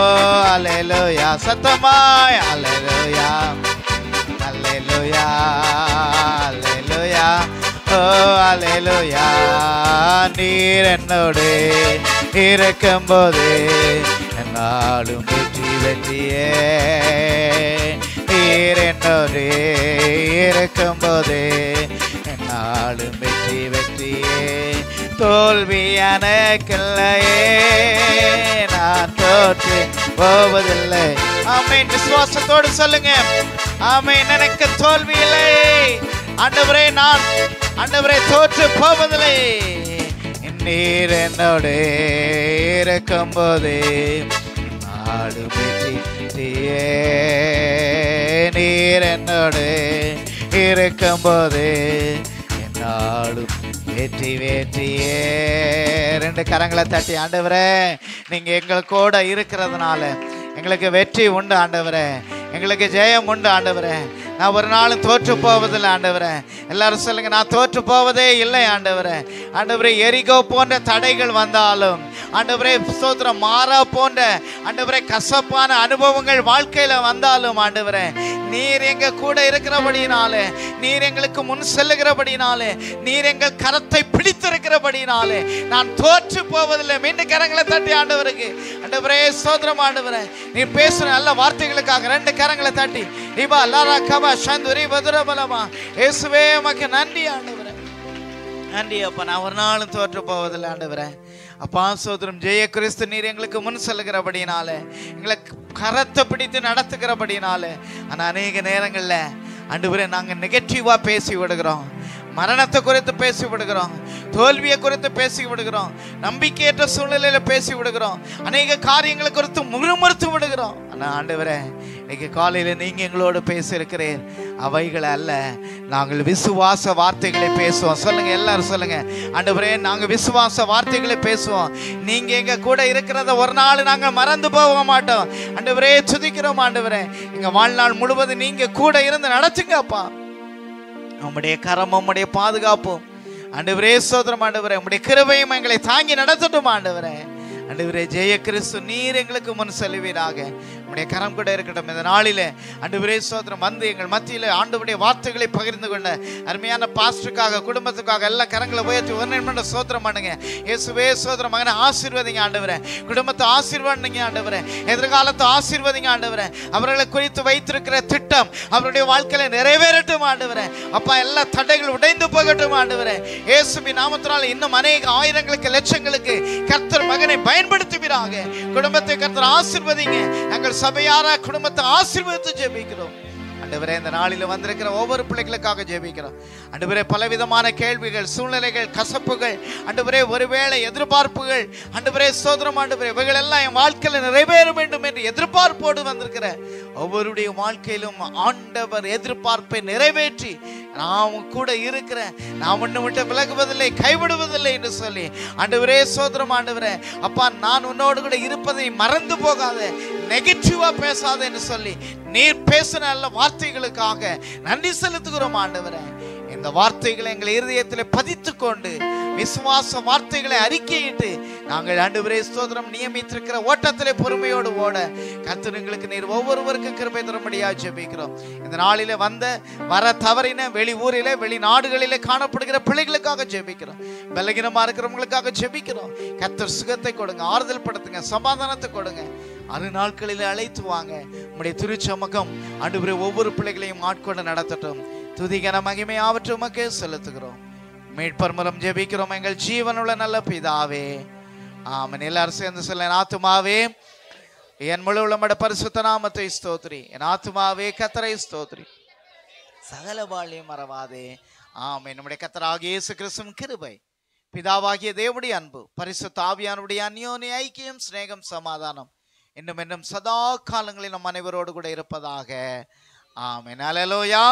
அல்லேலூயா. சத்தமாய் அல்லேலூயா அல்லேலூயா அல்லேலூயா. ஓ அல்லேலூயா. நீர் என்னோடு இருக்கும்போது என்னாலும் வெற்றி வெற்றியே. நீர் என்னோடு இருக்கும்போது என்னாலும் வெற்றி வெற்றியே. தோல்வி எனக்கில்லையே, நான் தோற்று போவதில்லை. ஆமென். விசுவாசத்தோடு சொல்லுங்க. ஆமென். எனக்கு தோல்வி இல்லை ஆண்டவரே, நான் ஆண்டவரே தோற்று போவதில்லை. நீர் என்னோடு இருக்கும்போது நாடு வெற்றியே. நீர் என்னோடு இருக்கும்போது என்னாலும் வெற்றி வெற்றியே. ரெண்டு கரங்களை தட்டி ஆண்டவரே, நீங்க எங்கள் கூட இருக்கிறதுனால எங்களுக்கு வெற்றி உண்டு ஆண்டவரே, எங்களுக்கு ஜெயம் உண்டு ஆண்டவரே. நான் ஒரு நாளும் தோற்று போவதில்லை ஆண்டவரே. எல்லாரும் சொல்லுங்க, நான் தோற்று போவதே இல்லை ஆண்டவரே. ஆண்டவரே, எரிகோ போன்ற தடைகள் வந்தாலும் ஆண்டவரே, ஸ்தோத்திரம், மாறா போன்ற ஆண்டவரே கசப்பான அனுபவங்கள் வாழ்க்கையில வந்தாலும் ஆண்டவரே, நீர் எங்க கூட இருக்கிறபடினாலே, நீர் எங்களுக்கு முன் செல்லுகிறபடினாலே, நீர் எங்கள் கரத்தை பிடித்திருக்கிறபடினாலே நான் தோற்று போவதில்லை. மீண்டும் கரங்களை தட்டி ஆண்டவருக்கு ஆண்டவரே ஸ்தோத்திரம் ஆண்டவரே. நீ பேசுற நல்ல வார்த்தைகளுக்காக ரெண்டு கரங்களை தட்டி ரிபா லாரா கபா சந்துரி பதுரபலமா. இயேசுவே உமக்கு நன்றி ஆண்டவரே. நன்றி அப்பா. நான் ஒரு நாளும் தோற்று போவதில்லை ஆண்டவரே. அப்பா சோதரம் ஜெய கிறிஸ்து நீர் எங்களுக்கு முன் செல்லுகிறபடினால, எங்களை கரத்தை பிடித்து நடத்துகிறபடினால, ஆனால் அநேக நேரங்களில் ஆண்டவரே நாங்கள் நெகட்டிவாக பேசி விடுகிறோம், மரணத்தை குறித்து பேசி விடுகிறோம், தோல்வியை குறித்து பேசி விடுகிறோம், நம்பிக்கையற்ற சூழ்நிலையில பேசி விடுகிறோம், அநேக காரியங்களை குறித்து முறுமுறுத்து விடுகிறோம். ஆனா ஆண்டவரே, இன்னைக்கு காலையில நீங்க எங்களோடு பேசியிருக்கிறீர். அவைகளை அல்ல, நாங்கள் விசுவாச வார்த்தைகளை பேசுவோம். சொல்லுங்க, எல்லாரும் சொல்லுங்க. ஆண்டவரே, நாங்க விசுவாச வார்த்தைகளை பேசுவோம். நீங்க எங்க கூட இருக்கிறத ஒரு நாள் நாங்க மறந்து போக மாட்டோம். ஆண்டவரே, துதிக்கிறோம். ஆண்டவரே, எங்க வாழ்நாள் முழுவதும் நீங்க கூட இருந்து நடத்துங்க அப்பா. உம்முடைய கரம், உம்முடைய பாதுகாப்பும் ஆண்டவரே ஸ்தோத்திரம். ஆண்டவரே, உம்முடைய கிருபையும் எங்களை தாங்கி நடத்தட்டும். ஆண்டவரே, ஆண்டவரே ஜெய கிறிஸ்து, நீர் எங்களுக்கு முன் செல்வீராக. உம்முடைய கரம் கூட இருக்கட்டும். இந்த நாளிலே ஆண்டவரே ஸ்தோத்திரம், வந்து எங்கள் மத்தியில் ஆண்டவருடைய வார்த்தைகளை பகிர்ந்து கொண்ட அருமையான பாஸ்டருக்காக, குடும்பத்துக்காக எல்லாம் கரங்களை உயர்த்தி ஒரு நிமிடம் ஸ்தோத்திரம் பண்ணுங்க. இயேசுவே ஸ்தோத்திரம். மகனை ஆசீர்வதிங்க ஆண்டவரே, குடும்பத்தை ஆசீர்வதிங்க ஆண்டவரே, எதிர்காலத்தை ஆசீர்வதிங்க ஆண்டவரே. அவர்களை குறித்து வைத்திருக்கிற திட்டம் அவருடைய வாழ்க்கையில நிறைவேறட்டும் ஆண்டவரே. அப்பா, எல்லா தடைகள் உடைந்து போகட்டும் ஆண்டவரே. இயேசுவின் நாமத்தினால் இன்னும் அநேக ஆயிரங்களுக்கு, லட்சங்களுக்கு கர்த்தர் மகனை பயன்படுத்துவீராக. குடும்பத்தை கர்த்தர் ஆசீர்வதிங்க. நாங்கள் சபையாரா குடும்பத்தை ஆசீர்வதித்து ஜெபிக்கிறோம் ஆண்டவரே. இந்த நாளில் வந்திருக்கிற ஒவ்வொரு பிள்ளைகளுக்காக ஜெபிக்கிறோம் ஆண்டவரே. பலவிதமான கேள்விகள், சூழ்நிலைகள், கசப்புகள் ஆண்டவரே, ஒருவேளை எதிர்பார்ப்புகள் ஆண்டவரே ஸ்தோத்திரம் ஆண்டவரே, இவைகள் எல்லாம் என் வாழ்க்கையில் நிறைவேற வேண்டும் என்று எதிர்பார்ப்போடு வந்திருக்கிற ஒவ்வொருடைய வாழ்க்கையிலும் ஆண்டவர் எதிர்பார்ப்பை நிறைவேற்றி நான் கூட இருக்கிறேன், நான் ஒன்று விட்டு விலகுவதில்லை, கைவிடுவதில்லை என்று சொல்லி ஆண்டவரே ஸ்தோத்திரம் ஆண்டவரே. அப்பா, நான் உன்னோடு கூட இருப்பதை மறந்து போகாத, நெகட்டிவா பேசாத என்று சொல்லி நீர் பேசின நல்ல வார்த்தைகளுக்காக நன்றி செலுத்துகிறோம் ஆண்டவரே. இந்த வார்த்தைகளை எங்கள் இருதயத்தில் பதித்து கொண்டு விசுவாச வார்த்தைகளை அறிக்கையிட்டு நாங்கள் ஆண்டவரே ஸ்தோத்திரம் நியமித்திருக்கிற ஓட்டத்திலே பொறுமையோடு ஓட கர்த்தருக்கு நீர் ஒவ்வொருவருக்கும் கிருபை தரும்படியாக ஜெபிக்கிறோம். இந்த நாளிலே வர தவறின வெளி ஊரிலே, வெளிநாடுகளிலே காணப்படுகிற பிள்ளைகளுக்காக ஜெபிக்கிறோம். பலகீனமா இருக்கிறவங்களுக்காக ஜெபிக்கிறோம். கர்த்தர் சுகத்தை கொடுங்க, ஆறுதல் படுத்துங்க, சமாதானத்தை கொடுங்க. 6 நாட்களில் அழைத்து வாங்க. உம்முடைய திருச்சமக்கம் ஆண்டவரே ஒவ்வொரு பிள்ளைகளையும் ஆட்கொண்டு நடத்தட்டும். துதிகன மகிமை ஆவற்று உமக்கே செலுத்துகிறோம். மீட்பர் மூலம் ஜெபிக்கிறோம் எங்கள் ஜீவனுள்ள நல்ல பிதாவே, ஆமென். எல்லாரும் சேர்ந்து சொல்ல, என் ஆத்துமாவே என் முழு உள்ளமட பரிசுத்த நாமத்தை ஸ்தோத்திரி, என் ஆத்துமாவே கர்த்தரை ஸ்தோத்திரி, சகல வாழ்வையும் மறவாதே. ஆமென். நம்முடைய கர்த்தராகிய இயேசு கிறிஸ்துவின் கிருபை, பிதாவாகிய தேவனுடைய அன்பு, பரிசுத்த ஆவியானவருடைய அந்யோன்ய ஐக்கியம், சிநேகம், சமாதானம் இன்னும் சதா காலங்களில் நம் அனைவரோடு கூட இருப்பதாக. ஆமென். அல்லேலூயா.